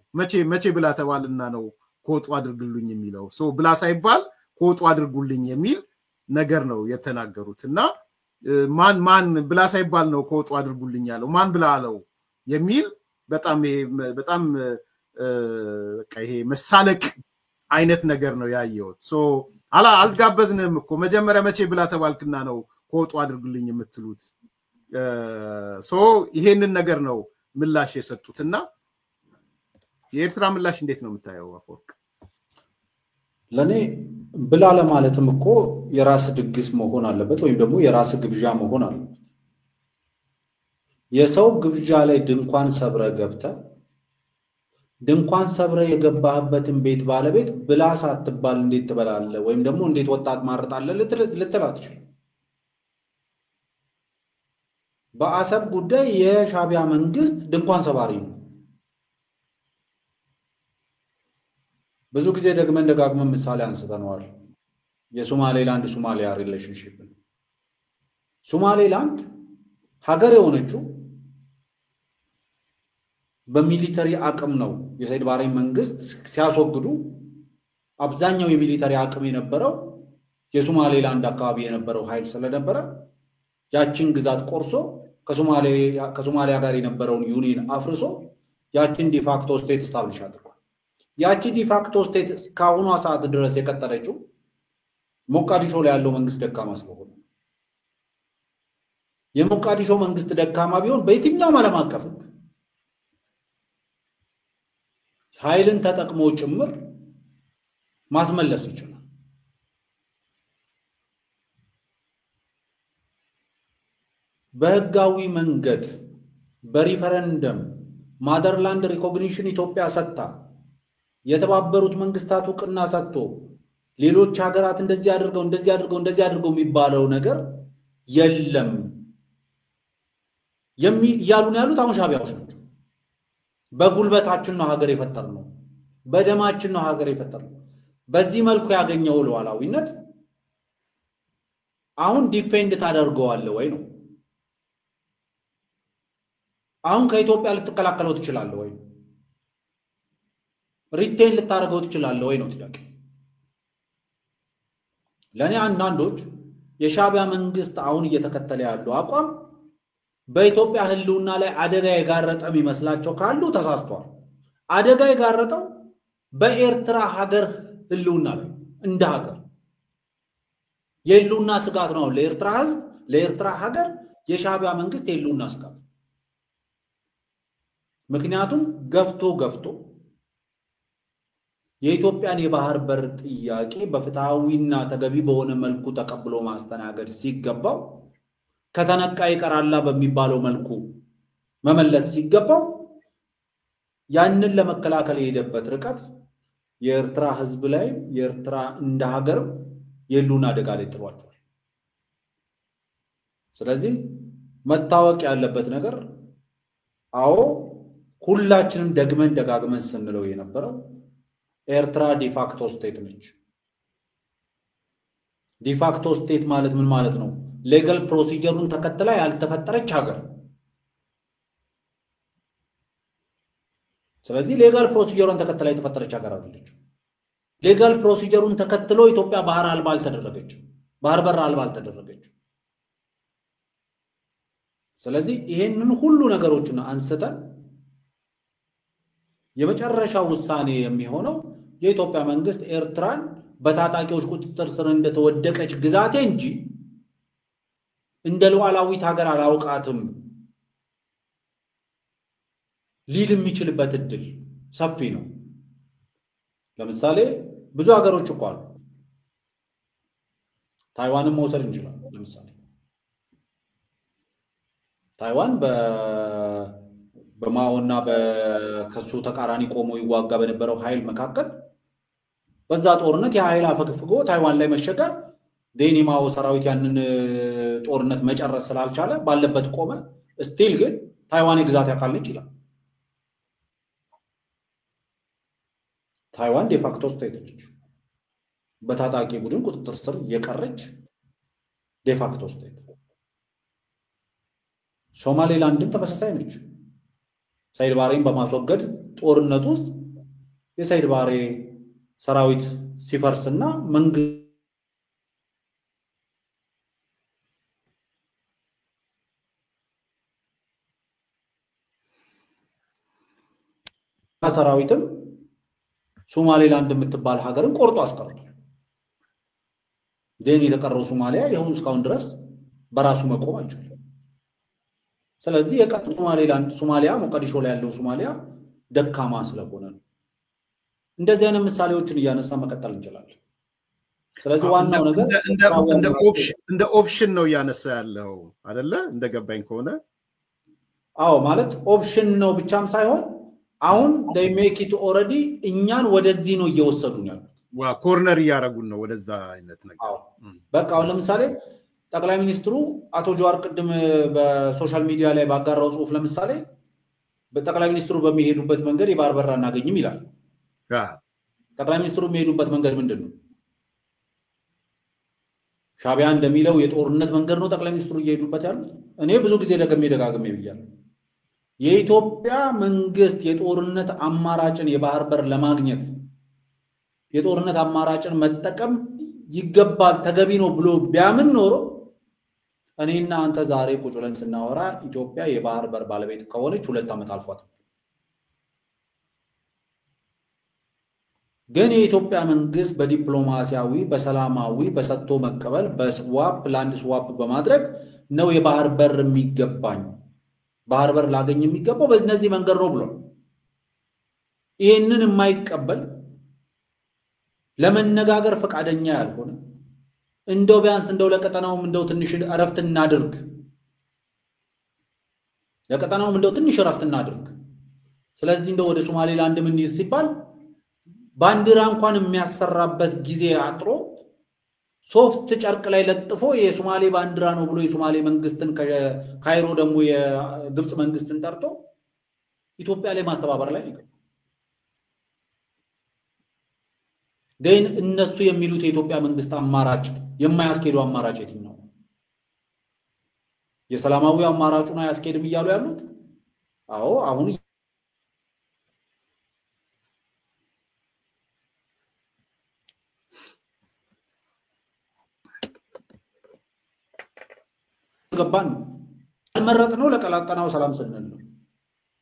መቼ ብላ ተባልና ነው ከወጡ አድርጉልኝ የሚለው? ብላ ሳይባል ከወጡ አድርጉልኝ የሚል ነገር ነው የተናገሩት። እና ማን ብላ ሳይባል ነው ከወጡ አድርጉልኝ ያለው? ማን ብላ አለው የሚል በጣም በቃ ይሄ መሳለቅ አይነት ነገር ነው ያየሁት። አልጋበዝንም እኮ መጀመሪያ መቼ ብላ ተባልክና ነው ከወጡ አድርጉልኝ የምትሉት? ይሄንን ነገር ነው ምላሽ የሰጡትና የኤርትራ ምላሽ እንዴት ነው የምታየው አፈወርቅ? ለኔ ብላ ለማለትም እኮ የራስ ድግስ መሆን አለበት ወይም ደግሞ የራስ ግብዣ መሆን አለበት። የሰው ግብዣ ላይ ድንኳን ሰብረ ገብተ ድንኳን ሰብረ የገባህበትን ቤት ባለቤት ብላ ሳትባል እንዴት ትበላለህ ወይም ደግሞ እንዴት ወጣት ማርጣለህ ልትል አትችልም። በአሰብ ጉዳይ የሻዕቢያ መንግስት ድንኳን ሰባሪ ነው። ብዙ ጊዜ ደጋግመን ምሳሌ አንስተነዋል። የሶማሌላንድ ሶማሊያ ሪሌሽንሺፕ ሶማሌላንድ ሀገር የሆነችው በሚሊተሪ አቅም ነው። የሰይድ ባሬ መንግስት ሲያስወግዱ አብዛኛው የሚሊተሪ አቅም የነበረው የሶማሌላንድ አካባቢ የነበረው ኃይል ስለነበረ ያችን ግዛት ቆርሶ ከሶማሊያ ጋር የነበረውን ዩኒየን አፍርሶ ያችን ዲፋክቶ ስቴት ስታብሊሽ አድርጓል። ያቺ ዲፋክቶ ስቴት እስካሁኗ ሰዓት ድረስ የቀጠለችው ሞቃዲሾ ላይ ያለው መንግስት ደካማ ስለሆነ የሞቃዲሾ መንግስት ደካማ ቢሆን በየትኛው ዓለም አቀፍ ኃይልን ተጠቅሞ ጭምር ማስመለስ ይችላል። በህጋዊ መንገድ በሪፈረንደም ማደርላንድ ሪኮግኒሽን ኢትዮጵያ ሰጥታ የተባበሩት መንግስታት ዕውቅና ሰጥቶ ሌሎች ሀገራት እንደዚህ አድርገው የሚባለው ነገር የለም ያሉ ነው ያሉት አሁን ሻቢያዎች ናቸው። በጉልበታችን ነው ሀገር የፈጠርነው፣ በደማችን ነው ሀገር የፈጠርነው። በዚህ መልኩ ያገኘው ሉዓላዊነት አሁን ዲፌንድ ታደርገዋለህ ወይ ነው? አሁን ከኢትዮጵያ ልትከላከለው ትችላለህ ወይ? ሪቴን ልታደርገው ትችላለህ ወይ ነው ጥያቄ። ለኔ አንዳንዶች የሻቢያ መንግስት አሁን እየተከተለ ያለው አቋም በኢትዮጵያ ህልውና ላይ አደጋ የጋረጠ የሚመስላቸው ካሉ ተሳስተዋል። አደጋ የጋረጠው በኤርትራ ሀገር ህልውና ላይ እንደ ሀገር የህልውና ስጋት ነው ለኤርትራ ህዝብ፣ ለኤርትራ ሀገር የሻቢያ መንግስት የህልውና ስጋት። ምክንያቱም ገፍቶ የኢትዮጵያን የባህር በር ጥያቄ በፍትሃዊና ተገቢ በሆነ መልኩ ተቀብሎ ማስተናገድ ሲገባው ከተነቃ ይቀራላ በሚባለው መልኩ መመለስ ሲገባው ያንን ለመከላከል የሄደበት ርቀት የኤርትራ ህዝብ ላይ የኤርትራ እንደ ሀገር የህልውና አደጋ ላይ ጥሏቸዋል። ስለዚህ መታወቅ ያለበት ነገር አዎ ሁላችንም ደጋግመን ስንለው የነበረው ኤርትራ ዲፋክቶ ስቴት ነች። ዲፋክቶ ስቴት ማለት ምን ማለት ነው? ሌጋል ፕሮሲጀሩን ተከትላ ያልተፈጠረች ሀገር። ስለዚህ ሌጋል ፕሮሲጀሩን ተከትላ የተፈጠረች ሀገር አይደለች። ሌጋል ፕሮሲጀሩን ተከትሎ ኢትዮጵያ ባህር አልባ አልተደረገች፣ ባህር በር አልባ አልተደረገች። ስለዚህ ይሄንን ሁሉ ነገሮችን አንስተን የመጨረሻው ውሳኔ የሚሆነው የኢትዮጵያ መንግስት ኤርትራን በታጣቂዎች ቁጥጥር ስር እንደተወደቀች ግዛቴ እንጂ እንደ ሉዓላዊት ሀገር አላውቃትም ሊል የሚችልበት እድል ሰፊ ነው። ለምሳሌ ብዙ ሀገሮች እኮ አሉ። ታይዋንን መውሰድ እንችላለን። ለምሳሌ ታይዋን በማኦና በከሱ ተቃራኒ ቆሞ ይዋጋ በነበረው ኃይል መካከል በዛ ጦርነት የኃይል አፈግፍጎ ታይዋን ላይ መሸገ ዴኒማው ሰራዊት ያንን ጦርነት መጨረስ ስላልቻለ ባለበት ቆመ። ስቲል ግን ታይዋን የግዛት አካል ነች ይላል። ታይዋን ዴፋክቶ ስቴት ነች፣ በታጣቂ ቡድን ቁጥጥር ስር የቀረች ዴፋክቶ ስቴት። ሶማሌላንድም ተመሳሳይ ነች። ሰይድ ባሬን በማስወገድ ጦርነት ውስጥ የሰይድ ባሬ ሰራዊት ሲፈርስና መንግስት ሰራዊትም ሶማሌላንድ የምትባል ሀገርን ቆርጦ አስቀርቷል። ደን የተቀረው ሶማሊያ ይሁን እስካሁን ድረስ በራሱ መቆም አልቻለም። ስለዚህ የቀጥታ ሶማሊያ ሞቃዲሾ ላይ ያለው ሶማሊያ ደካማ ስለሆነ ነው። እንደዚህ አይነት ምሳሌዎችን እያነሳ መቀጠል እንችላለን። ስለዚህ ዋናው ነገር እንደ ኦፕሽን ነው እያነሳ ያለው አይደለ? እንደገባኝ ከሆነ አዎ፣ ማለት ኦፕሽን ነው ብቻም ሳይሆን አሁን they make it already እኛን ወደዚህ ነው እየወሰዱን ያሉት። ኮርነር እያደረጉን ነው ወደዛ አይነት ነገር። በቃ አሁን ለምሳሌ ጠቅላይ ሚኒስትሩ አቶ ጀዋር ቅድም በሶሻል ሚዲያ ላይ ባጋራው ጽሁፍ ለምሳሌ በጠቅላይ ሚኒስትሩ በሚሄዱበት መንገድ የባህር በር አናገኝም ይላል። ጠቅላይ ሚኒስትሩ የሚሄዱበት መንገድ ምንድነው? ሻቢያ እንደሚለው የጦርነት መንገድ ነው ጠቅላይ ሚኒስትሩ እየሄዱበት ያሉት። እኔ ብዙ ጊዜ ደጋግሜ ብያለሁ። የኢትዮጵያ መንግስት የጦርነት አማራጭን የባህር በር ለማግኘት የጦርነት አማራጭን መጠቀም ይገባል ተገቢ ነው ብሎ ቢያምን ኖሮ እኔና አንተ ዛሬ ቁጭ ብለን ስናወራ ኢትዮጵያ የባህር በር ባለቤት ከሆነች 2 ዓመት አልፏት። ግን የኢትዮጵያ መንግስት በዲፕሎማሲያዊ በሰላማዊ በሰጥቶ መቀበል በስዋፕ ላንድ ስዋፕ በማድረግ ነው የባህር በር የሚገባኝ ባህር በር ላገኝ የሚገባው በእነዚህ መንገድ ነው ብሎ ይሄንን የማይቀበል ለመነጋገር ፈቃደኛ ያልሆነ እንደው ቢያንስ እንደው ለቀጠናውም እንደው ትንሽ እረፍት እናድርግ ስለዚህ እንደው ወደ ሶማሌላንድ ምን ይስ ሲባል ባንዲራ እንኳን የሚያሰራበት ጊዜ አጥሮ ሶፍት ጨርቅ ላይ ለጥፎ የሶማሌ ባንዲራ ነው ብሎ የሶማሌ መንግስትን ካይሮ ደግሞ የግብጽ መንግስትን ጠርቶ ኢትዮጵያ ላይ ማስተባበር ላይ ነው። ግን እነሱ የሚሉት የኢትዮጵያ መንግስት አማራጭ የማያስኬዱ አማራጭ የትኛው ነው? የሰላማዊ አማራጩን አያስኬድም እያሉ ያሉት? አዎ አሁን ገባን አልመረጥነው ለቀላቀናው ሰላም ስንል ነው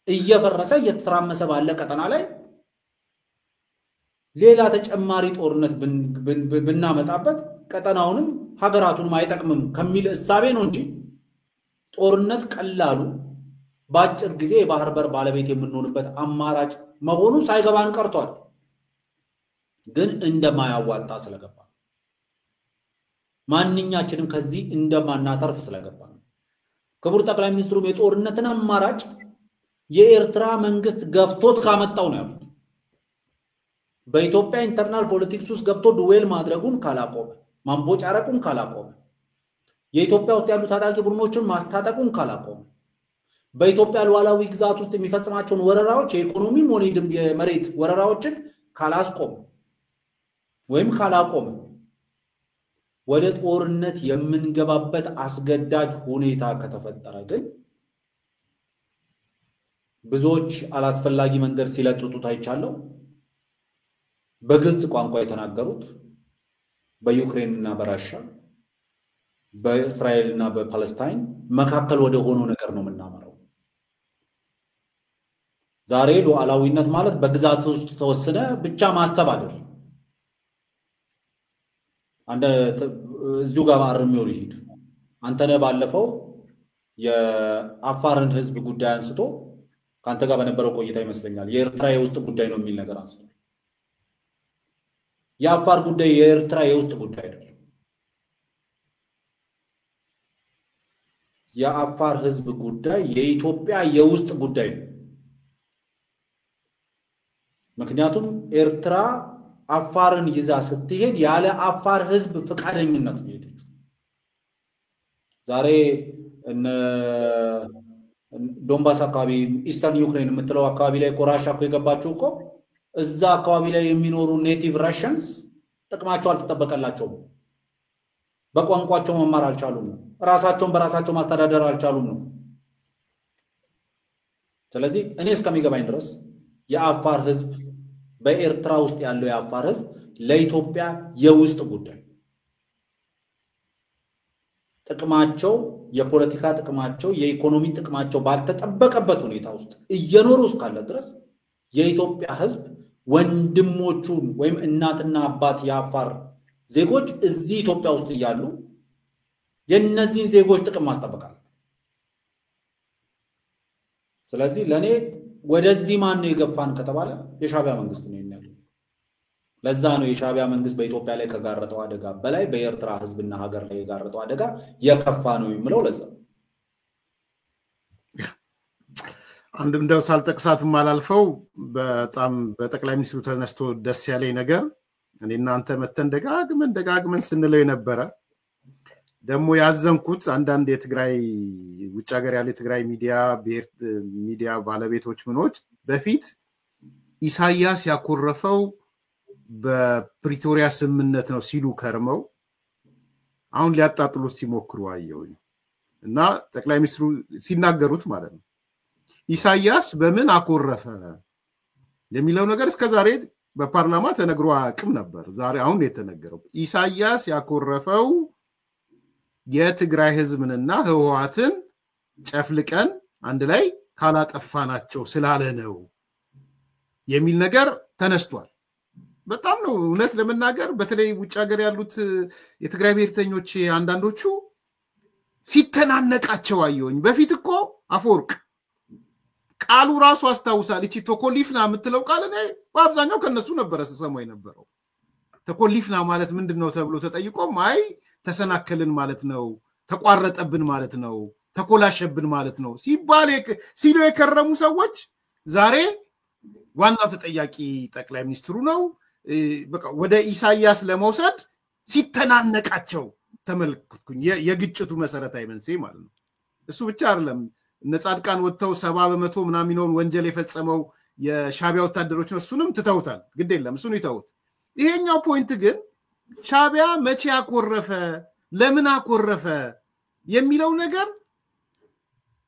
እየፈረሰ እየተራመሰ ባለ ቀጠና ላይ ሌላ ተጨማሪ ጦርነት ብናመጣበት ቀጠናውንም ሀገራቱን ማይጠቅምም ከሚል እሳቤ ነው እንጂ ጦርነት ቀላሉ ባጭር ጊዜ የባህር በር ባለቤት የምንሆንበት አማራጭ መሆኑ ሳይገባን ቀርቷል። ግን እንደማያዋጣ ስለገባ ማንኛችንም ከዚህ እንደማናተርፍ ስለገባ ክቡር ጠቅላይ ሚኒስትሩም የጦርነትን አማራጭ የኤርትራ መንግስት ገፍቶት ካመጣው ነው ያሉት። በኢትዮጵያ ኢንተርናል ፖለቲክስ ውስጥ ገብቶ ዱዌል ማድረጉን ካላቆመ ማንቦጫረቁን ካላቆመ የኢትዮጵያ ውስጥ ያሉ ታጣቂ ቡድኖችን ማስታጠቁን ካላቆመ በኢትዮጵያ ሉዓላዊ ግዛት ውስጥ የሚፈጽማቸውን ወረራዎች የኢኮኖሚም ሆነ የመሬት ወረራዎችን ካላስቆመ ወይም ካላቆመ ወደ ጦርነት የምንገባበት አስገዳጅ ሁኔታ ከተፈጠረ ግን ብዙዎች አላስፈላጊ መንገድ ሲለጥጡት አይቻለው። በግልጽ ቋንቋ የተናገሩት በዩክሬን እና በራሺያ በእስራኤል እና በፓለስታይን መካከል ወደ ሆኖ ነገር ነው የምናመራው። ዛሬ ሉዓላዊነት ማለት በግዛት ውስጥ ተወሰነ ብቻ ማሰብ አይደለም። አንደ እዚሁ ጋር አርሚው ይሄድ አንተነህ ባለፈው የአፋርን ህዝብ ጉዳይ አንስቶ ካንተ ጋር በነበረው ቆይታ ይመስለኛል የኤርትራ የውስጥ ጉዳይ ነው የሚል ነገር አንስቶ የአፋር ጉዳይ የኤርትራ የውስጥ ጉዳይ አይደለም። የአፋር ህዝብ ጉዳይ የኢትዮጵያ የውስጥ ጉዳይ ነው። ምክንያቱም ኤርትራ አፋርን ይዛ ስትሄድ ያለ አፋር ህዝብ ፍቃደኝነት ነው የሄደችው። ዛሬ ዶንባስ አካባቢ ኢስተርን ዩክሬን የምትለው አካባቢ ላይ ቆራሻ እኮ የገባችው እኮ እዛ አካባቢ ላይ የሚኖሩ ኔቲቭ ራሽንስ ጥቅማቸው አልተጠበቀላቸውም። በቋንቋቸው መማር አልቻሉም። ራሳቸውን በራሳቸው ማስተዳደር አልቻሉም ነው። ስለዚህ እኔ እስከሚገባኝ ድረስ የአፋር ህዝብ በኤርትራ ውስጥ ያለው የአፋር ህዝብ ለኢትዮጵያ የውስጥ ጉዳይ ጥቅማቸው የፖለቲካ ጥቅማቸው የኢኮኖሚ ጥቅማቸው ባልተጠበቀበት ሁኔታ ውስጥ እየኖሩ እስካለ ድረስ የኢትዮጵያ ህዝብ ወንድሞቹን ወይም እናትና አባት የአፋር ዜጎች እዚህ ኢትዮጵያ ውስጥ ያሉ የነዚህን ዜጎች ጥቅም ማስጠበቃል። ስለዚህ ለኔ ወደዚህ ማን ነው የገፋን ከተባለ የሻዕቢያ መንግስት ነው የሚያለው። ለዛ ነው የሻዕቢያ መንግስት በኢትዮጵያ ላይ ከጋረጠው አደጋ በላይ በኤርትራ ህዝብና ሀገር ላይ የጋረጠው አደጋ የከፋ ነው የሚለው ለዛ። አንድ እንደው ሳልጠቅሳትም አላልፈው በጣም በጠቅላይ ሚኒስትሩ ተነስቶ ደስ ያለኝ ነገር እኔና አንተ መተን ደጋግመን ስንለው የነበረ ደግሞ ያዘንኩት አንዳንድ የትግራይ ውጭ ሀገር ያለ የትግራይ ሚዲያ ባለቤቶች ምኖች በፊት ኢሳያስ ያኮረፈው በፕሪቶሪያ ስምምነት ነው ሲሉ ከርመው አሁን ሊያጣጥሉት ሲሞክሩ አየሁኝ እና ጠቅላይ ሚኒስትሩ ሲናገሩት ማለት ነው ኢሳያስ በምን አኮረፈ የሚለው ነገር እስከዛሬ በፓርላማ ተነግሮ አቅም ነበር። ዛሬ አሁን የተነገረው ኢሳያስ ያኮረፈው የትግራይ ህዝብንና ህወሓትን ጨፍልቀን አንድ ላይ ካላጠፋናቸው ስላለ ነው የሚል ነገር ተነስቷል። በጣም ነው እውነት ለመናገር በተለይ ውጭ ሀገር ያሉት የትግራይ ብሔርተኞች አንዳንዶቹ ሲተናነቃቸው አየሁኝ። በፊት እኮ አፈወርቅ ቃሉ ራሱ አስታውሳል እቺ ተኮሊፍና የምትለው ቃል እኔ በአብዛኛው ከነሱ ነበር ተሰማው የነበረው ተኮሊፍና ማለት ምንድነው ተብሎ ተጠይቆም አይ ተሰናከልን ማለት ነው ተቋረጠብን ማለት ነው ተኮላሸብን ማለት ነው ሲሉ የከረሙ ሰዎች ዛሬ ዋናው ተጠያቂ ጠቅላይ ሚኒስትሩ ነው በቃ ወደ ኢሳያስ ለመውሰድ ሲተናነቃቸው ተመልክቱኝ የግጭቱ መሰረታዊ መንስኤ ማለት ነው እሱ ብቻ አይደለም ነጻድቃን ወጥተው 70% ምናምን ወንጀል የፈጸመው የሻቢያ ወታደሮች ነው እሱንም ትተውታል ግድ የለም እሱን ይተውት ይሄኛው ፖይንት ግን ሻቢያ መቼ አኮረፈ ለምን አኮረፈ የሚለው ነገር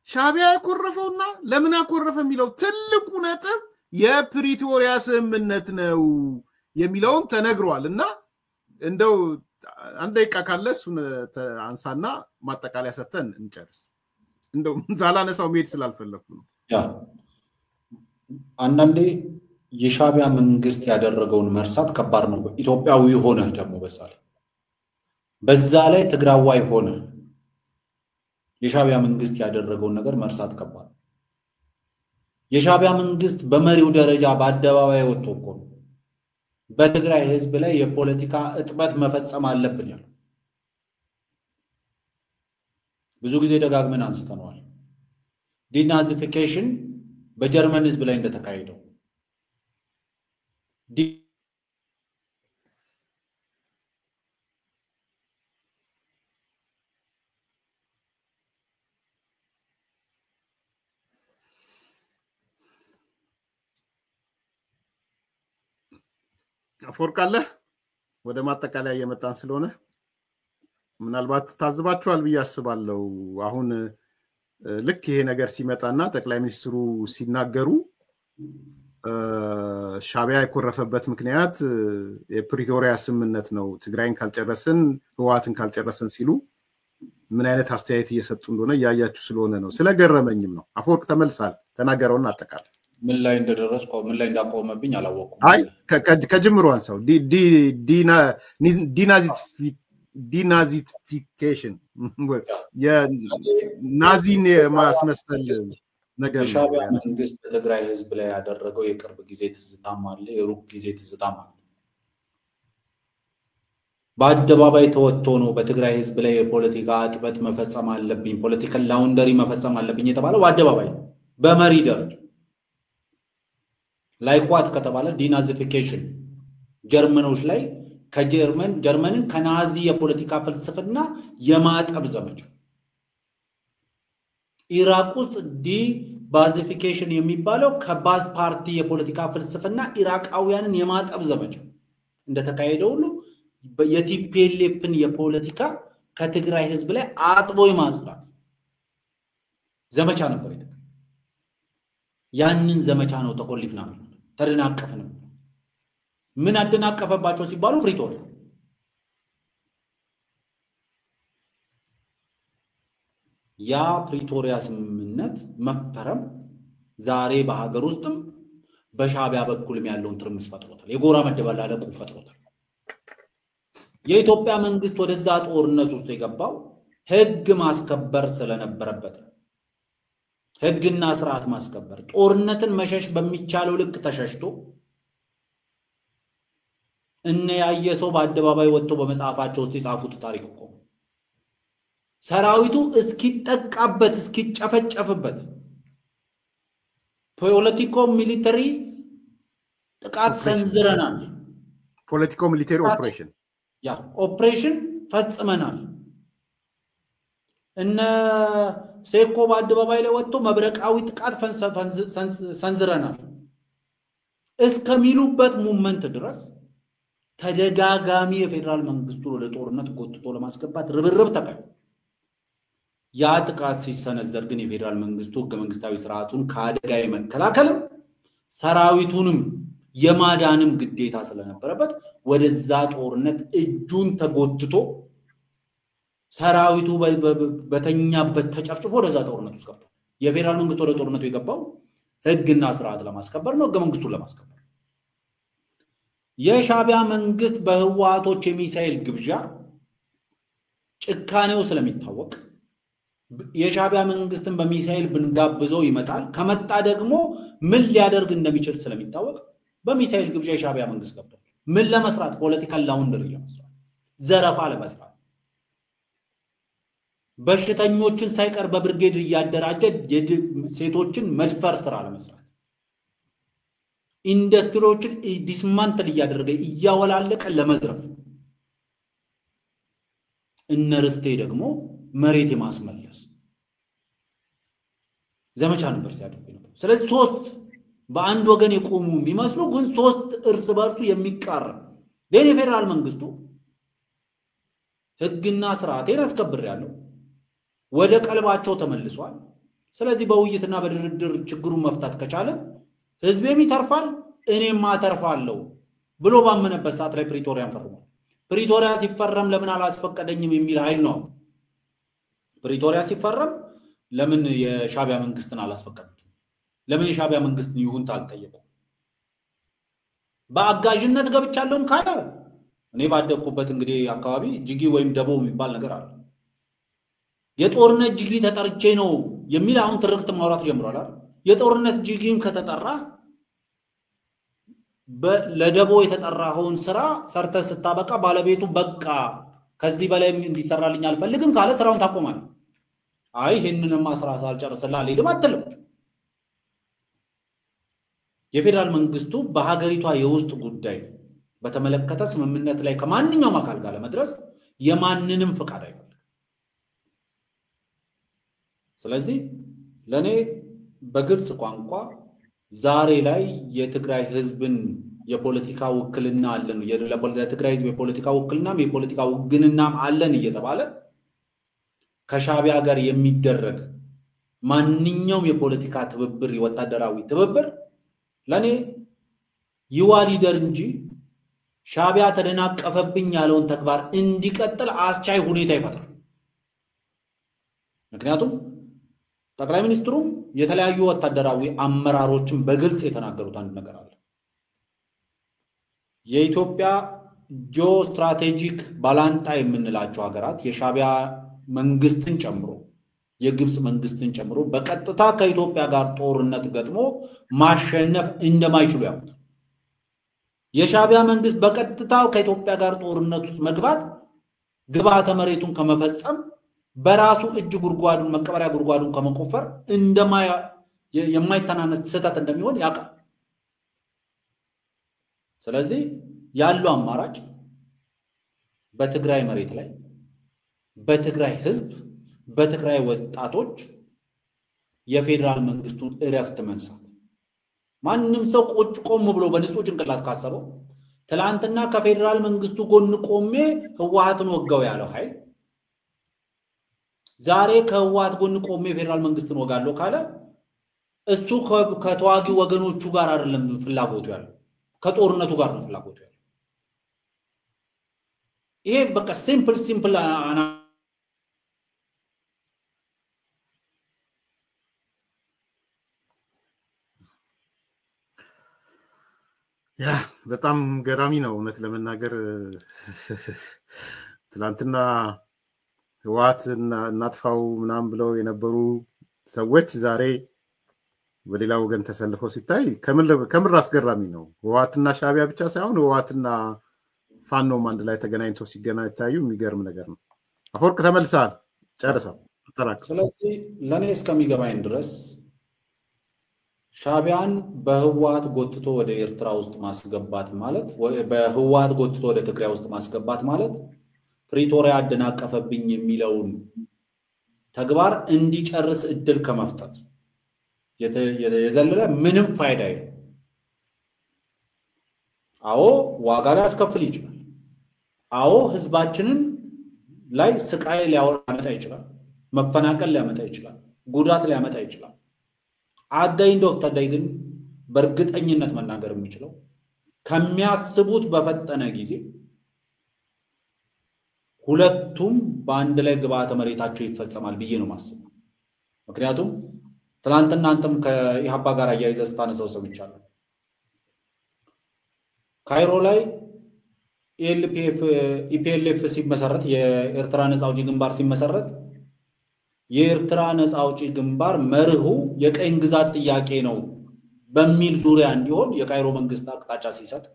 ሻቢያ ያኮረፈውና ለምን አኮረፈ የሚለው ትልቁ ነጥብ የፕሪቶሪያ ስምምነት ነው የሚለውን ተነግሯልና እንደው አንድ ደቂቃ ካለ እሱን አንሳና ማጠቃለያ ሰተን እንጨርስ እንደው ዛላነሳው መሄድ ስላልፈለኩ ነው ያ አንዳንዴ የሻቢያ መንግስት ያደረገውን መርሳት ከባድ ነው ኢትዮጵያዊ ሆነ ደግሞ በዛ ላይ ትግራዋይ ሆነ የሻቢያ መንግስት ያደረገውን ነገር መርሳት ከባድ የሻቢያ መንግስት በመሪው ደረጃ በአደባባይ ወጥቶ እኮ በትግራይ ህዝብ ላይ የፖለቲካ እጥበት መፈጸም አለብን ያለው ብዙ ጊዜ ደጋግመን አንስተናል ዲናዚፊኬሽን በጀርመን ህዝብ ላይ እንደተካሄደው አፎርቃለ ወደ ማጠቃለያ እየመጣን ስለሆነ ምናልባት ታዝባችኋል ብዬ አስባለሁ አሁን ልክ ይሄ ነገር ሲመጣና ጠቅላይ ሚኒስትሩ ሲናገሩ ሻቢያ የኮረፈበት ምክንያት የፕሪቶሪያ ስምምነት ነው ትግራይን ካልጨረስን ህዋትን ካልጨረስን ሲሉ ምን አይነት አስተያየት እየሰጡ እንደሆነ ያያችሁ ስለሆነ ነው ስለገረመኝም ነው አፎርቅ ተመልሳል ተናገረውና አጠቃለ ምን ላይ እንደደረስኩ ምን ላይ እንዳቆመብኝ አላወቅኩም አይ ከጅምሩ አንሳው ዲናዚፊኬሽን የናዚን ማስመሰል ነገር የሻቢያ መንግስት በትግራይ ህዝብ ላይ ያደረገው የቅርብ ጊዜ ትዝታም አለ የሩቅ ጊዜ ትዝታም አለ በአደባባይ ተወጥቶ ነው በትግራይ ህዝብ ላይ የፖለቲካ አጥበት መፈጸም አለብኝ ፖለቲካል ላውንደሪ መፈጸም አለብኝ የተባለው በአደባባይ በመሪ ደረጃ ላይኳት ከተባለ ዲናዚፊኬሽን ጀርመኖች ላይ ጀርመንን ከናዚ የፖለቲካ ፍልስፍና የማጠብ ዘመቻ ኢራቅ ውስጥ ዲባዚፊኬሽን የሚባለው ከባዝ ፓርቲ የፖለቲካ ፍልስፍና ኢራቃውያንን የማጠብ ዘመቻ እንደተካሄደው ሁሉ የቲፒኤልኤፍን የፖለቲካ ከትግራይ ህዝብ ላይ አጥቦ የማጽዳት ዘመቻ ነበር ያንን ዘመቻ ነው ተቆሊፍና ተደናቀፈን ምን አደናቀፈባቸው ሲባሉ ፕሪቶሪያ ያ ፕሪቶሪያ ስምምነት መፈረም ዛሬ በሀገር ውስጥም በሻቢያ በኩልም ያለውን ትርምስ ፈጥሮታል የጎራ መደበላለቁ ፈጥሮታል የኢትዮጵያ መንግስት ወደዛ ጦርነት ውስጥ የገባው ህግ ማስከበር ስለነበረበት ህግና ስርዓት ማስከበር ጦርነትን መሸሽ በሚቻለው ልክ ተሸሽቶ እነ ያየሰው በአደባባይ ወጥቶ በመጽሐፋቸው ውስጥ የጻፉት ታሪክ እኮ ሰራዊቱ እስኪጠቃበት እስኪጨፈጨፍበት ፖለቲኮ ሚሊተሪ ጥቃት ሰንዝረናል ፖለቲኮ ሚሊተሪ ኦፕሬሽን ያ ኦፕሬሽን ፈጽመናል እነ ሴኮ በአደባባይ ላይ ወጥቶ መብረቃዊ ጥቃት ሰንዝረናል እስከሚሉበት ሞመንት ድረስ ተደጋጋሚ የፌደራል መንግስቱ ወደ ጦርነት ጎትቶ ለማስገባት ርብርብ ተካሂዷል ያ ጥቃት ሲሰነዘር ግን የፌደራል መንግስቱ ህገ መንግስታዊ ስርዓቱን ከአደጋ የመከላከል ሰራዊቱንም የማዳንም ግዴታ ስለነበረበት ወደዛ ጦርነት እጁን ተጎትቶ ሰራዊቱ በተኛበት ተጨፍጭፎ ወደዛ ጦርነት ውስጥ ገብቷል የፌደራል መንግስቱ ወደ ጦርነቱ የገባው ህግና ስርዓት ለማስከበር ነው ህገ መንግስቱን ለማስከበር የሻቢያ መንግስት በህዋቶች የሚሳኤል ግብዣ ጭካኔው ስለሚታወቅ የሻቢያ መንግስትን በሚሳኤል ብንጋብዘው ይመጣል። ከመጣ ደግሞ ምን ሊያደርግ እንደሚችል ስለሚታወቅ በሚሳኤል ግብዣ የሻቢያ መንግስት ገብቷል። ምን ለመስራት? ፖለቲካል ላውንደሪ ለመስራት፣ ዘረፋ ለመስራት፣ በሽተኞችን ሳይቀር በብርጌድ እያደራጀ ሴቶችን መድፈር ስራ ለመስራት፣ ኢንዱስትሪዎችን ዲስማንትል እያደረገ እያወላለቀ ለመዝረፍ፣ እነ ርስቴ ደግሞ መሬት የማስመለስ ዘመቻ ነበር ሲያደርጉ ነበር። ስለዚህ ሶስት በአንድ ወገን የቆሙ የሚመስሉ ግን ሶስት እርስ በርሱ የሚቃረን የፌደራል መንግስቱ ህግና ስርዓቴን አስከብሬያለሁ ወደ ቀልባቸው ተመልሷል። ስለዚህ በውይይትና በድርድር ችግሩን መፍታት ከቻለ ህዝቤም ይተርፋል እኔም አተርፋለሁ ብሎ ባመነበት ሰዓት ላይ ፕሪቶሪያን ፈርሟል። ፕሪቶሪያ ሲፈረም ለምን አላስፈቀደኝም የሚል ኃይል ነው። ፕሪቶሪያ ሲፈረም ለምን የሻቢያ መንግስትን አላስፈቀደም? ለምን የሻቢያ መንግስት ይሁንታ አልጠየቀም? በአጋዥነት ገብቻለሁም ካለ እኔ ባደኩበት እንግዲህ አካባቢ ጅጊ ወይም ደቦ የሚባል ነገር አለ። የጦርነት ጅጊ ተጠርቼ ነው የሚል አሁን ትርክት ማውራት ጀምሯል አይደል? የጦርነት ጅጊም ከተጠራ ለደቦ የተጠራውን ስራ ሰርተ ስታበቃ ባለቤቱ በቃ ከዚህ በላይ እንዲሰራልኝ አልፈልግም ካለ ስራውን ታቆማለህ። አይ ይሄንንማ ስራ ሳልጨርስልህ አልሄድም አትልም። የፌደራል መንግስቱ በሀገሪቷ የውስጥ ጉዳይ በተመለከተ ስምምነት ላይ ከማንኛውም አካል ጋር ለመድረስ የማንንም ፍቃድ አይፈልግም። ስለዚህ ለኔ በግልጽ ቋንቋ ዛሬ ላይ የትግራይ ህዝብን የፖለቲካ ውክልና አለን ለትግራይ ህዝብ የፖለቲካ ውክልናም የፖለቲካ ውግንናም አለን እየተባለ ከሻቢያ ጋር የሚደረግ ማንኛውም የፖለቲካ ትብብር የወታደራዊ ትብብር ለኔ ይዋ ሊደር እንጂ ሻቢያ ተደናቀፈብኝ ያለውን ተግባር እንዲቀጥል አስቻይ ሁኔታ ይፈጥራል። ምክንያቱም ጠቅላይ ሚኒስትሩ የተለያዩ ወታደራዊ አመራሮችን በግልጽ የተናገሩት አንድ ነገር አለ። የኢትዮጵያ ጂኦ ስትራቴጂክ ባላንጣ የምንላቸው ሀገራት የሻቢያ መንግስትን ጨምሮ የግብጽ መንግስትን ጨምሮ በቀጥታ ከኢትዮጵያ ጋር ጦርነት ገጥሞ ማሸነፍ እንደማይችሉ ያውቁት። የሻቢያ መንግስት በቀጥታ ከኢትዮጵያ ጋር ጦርነት ውስጥ መግባት ግብዓተ መሬቱን ከመፈጸም በራሱ እጅ ጉድጓዱን መቀበሪያ ጉድጓዱን ከመቆፈር የማይተናነስ ስህተት እንደሚሆን ያውቃል። ስለዚህ ያለው አማራጭ በትግራይ መሬት ላይ በትግራይ ህዝብ በትግራይ ወጣቶች የፌደራል መንግስቱን እረፍት መንሳት። ማንንም ሰው ቆም ብሎ በንጹህ ጭንቅላት ካሰበው ትላንትና ከፌደራል መንግስቱ ጎን ቆሜ ህወሓትን ወጋው ያለው ኃይል ዛሬ ከህወሓት ጎን ቆሜ ፌደራል መንግስትን ወጋለሁ ካለ እሱ ከተዋጊ ወገኖቹ ጋር አይደለም ፍላጎቱ ያለው ከጦርነቱ ጋር ነው ፍላጎቱ ያለው። ይሄ በቃ ሲምፕል ያ በጣም ገራሚ ነው እውነት ለመናገር። ትላንትና ህወሓት እናጥፋው ምናምን ብለው የነበሩ ሰዎች ዛሬ በሌላ ወገን ተሰልፈው ሲታይ ከምር አስገራሚ ነው። ህወሓትና ሻቢያ ብቻ ሳይሆን ህወሓትና ፋኖም አንድ ላይ ተገናኝተው ሲገናኙ ታዩ። የሚገርም ነገር ነው። አፈወርቅ ተመልሰሃል? ጨርሰው ተጠራቅ። ስለዚህ ለኔ እስከሚገባኝ ድረስ ሻቢያን በህወሓት ጎትቶ ወደ ኤርትራ ውስጥ ማስገባት ማለት በህወሓት ጎትቶ ወደ ትግራይ ውስጥ ማስገባት ማለት ፕሪቶሪያ አደናቀፈብኝ የሚለውን ተግባር እንዲጨርስ እድል ከመፍጠት የዘለለ ምንም ፋይዳ የለም። አዎ ዋጋ ሊያስከፍል ይችላል። አዎ ህዝባችንን ላይ ስቃይ ሊያመጣ ይችላል፣ መፈናቀል ሊያመጣ ይችላል፣ ጉዳት ሊያመጣ ይችላል። አዳይንዶ ተዳይ ግን በእርግጠኝነት መናገር የሚችለው ከሚያስቡት በፈጠነ ጊዜ ሁለቱም በአንድ ላይ ግብዓተ መሬታቸው ይፈጸማል ብዬ ነው ማስበው። ምክንያቱም ትላንትና አንተም ከኢሃፓ ጋር አያይዘህ ስታነሳው ሰምቻለሁ። ካይሮ ላይ ኢፒኤልኤፍ ሲመሰረት የኤርትራ ነፃ አውጪ ግንባር ሲመሰረት የኤርትራ ነፃ አውጪ ግንባር መርሁ የቀኝ ግዛት ጥያቄ ነው በሚል ዙሪያ እንዲሆን የካይሮ መንግስት አቅጣጫ ሲሰጥ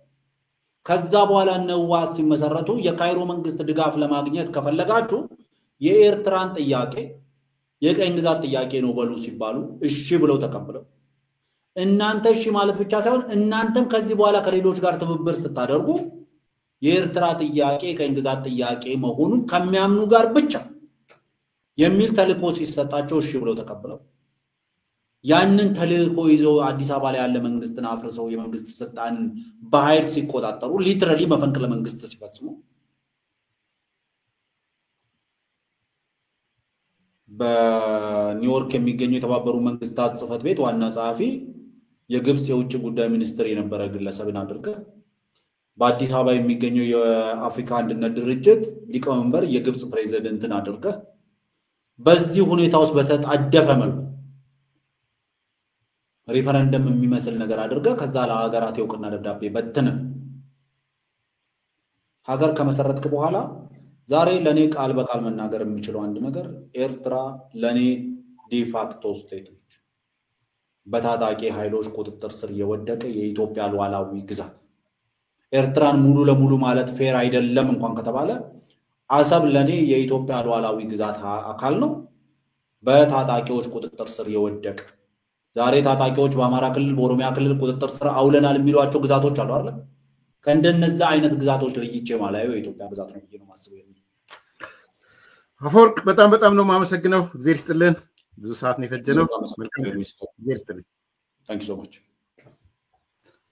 ከዛ በኋላ ነዋት ሲመሰረቱ የካይሮ መንግስት ድጋፍ ለማግኘት ከፈለጋችሁ የኤርትራን ጥያቄ የቀኝ ግዛት ጥያቄ ነው በሉ ሲባሉ እሺ ብለው ተቀበለው እናንተ እሺ ማለት ብቻ ሳይሆን እናንተም ከዚህ በኋላ ከሌሎች ጋር ትብብር ስታደርጉ የኤርትራ ጥያቄ የቀኝ ግዛት ጥያቄ መሆኑን ከሚያምኑ ጋር ብቻ የሚል ተልእኮ ሲሰጣቸው እሺ ብለው ተቀበለው ያንን ተልእኮ ይዘው አዲስ አበባ ላይ ያለ መንግስትን አፍርሰው የመንግስት ስልጣን በኃይል ሲቆጣጠሩ ሊትራሊ መፈንቅለ መንግስት ሲፈጽሙ በኒውዮርክ የሚገኘው የተባበሩ መንግስታት ጽህፈት ቤት ዋና ጸሐፊ የግብጽ የውጭ ጉዳይ ሚኒስትር የነበረ ግለሰብን አድርገ በአዲስ አበባ የሚገኘው የአፍሪካ አንድነት ድርጅት ሊቀመንበር የግብጽ ፕሬዝዳንትን አድርገ በዚህ ሁኔታ ውስጥ በተጣደፈ መልኩ ሪፈረንደም የሚመስል ነገር አድርገ ከዛ ለሀገራት የውቅና ደብዳቤ በተነ ሀገር ከመሰረትክ በኋላ ዛሬ ለኔ ቃል በቃል መናገር የሚችለው አንድ ነገር ኤርትራ ለኔ ዲፋክቶ ስቴት ነች በታጣቂ ኃይሎች ቁጥጥር ስር የወደቀ የኢትዮጵያ ሉዓላዊ ግዛት ኤርትራን ሙሉ ለሙሉ ማለት ፌር አይደለም እንኳን ከተባለ አሰብ ለኔ የኢትዮጵያ ሉዓላዊ ግዛት አካል ነው በታጣቂዎች ቁጥጥር ስር የወደቀ ዛሬ ታጣቂዎች በአማራ ክልል በኦሮሚያ ክልል ቁጥጥር ስር አውለናል የሚሏቸው ግዛቶች አሉ አይደል ከእንደነዛ አይነት ግዛቶች ለይቼ ማላየው የኢትዮጵያ ግዛት ነው ብዬ ነው ማስበው አፈወርቅ በጣም ነው ማመሰግነው እግዚአብሔር ይስጥልን ብዙ ሰዓት ነው የፈጀነው መልካም እግዚአብሔር ይስጥልን ታንክ ዩ ሶ ማች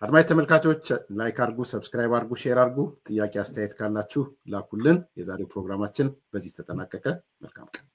አድማጭ ተመልካቾች ላይክ አድርጉ ሰብስክራይብ አድርጉ ሼር አድርጉ ጥያቄ አስተያየት ካላችሁ ላኩልን የዛሬው ፕሮግራማችን በዚህ ተጠናቀቀ መልካም ቀን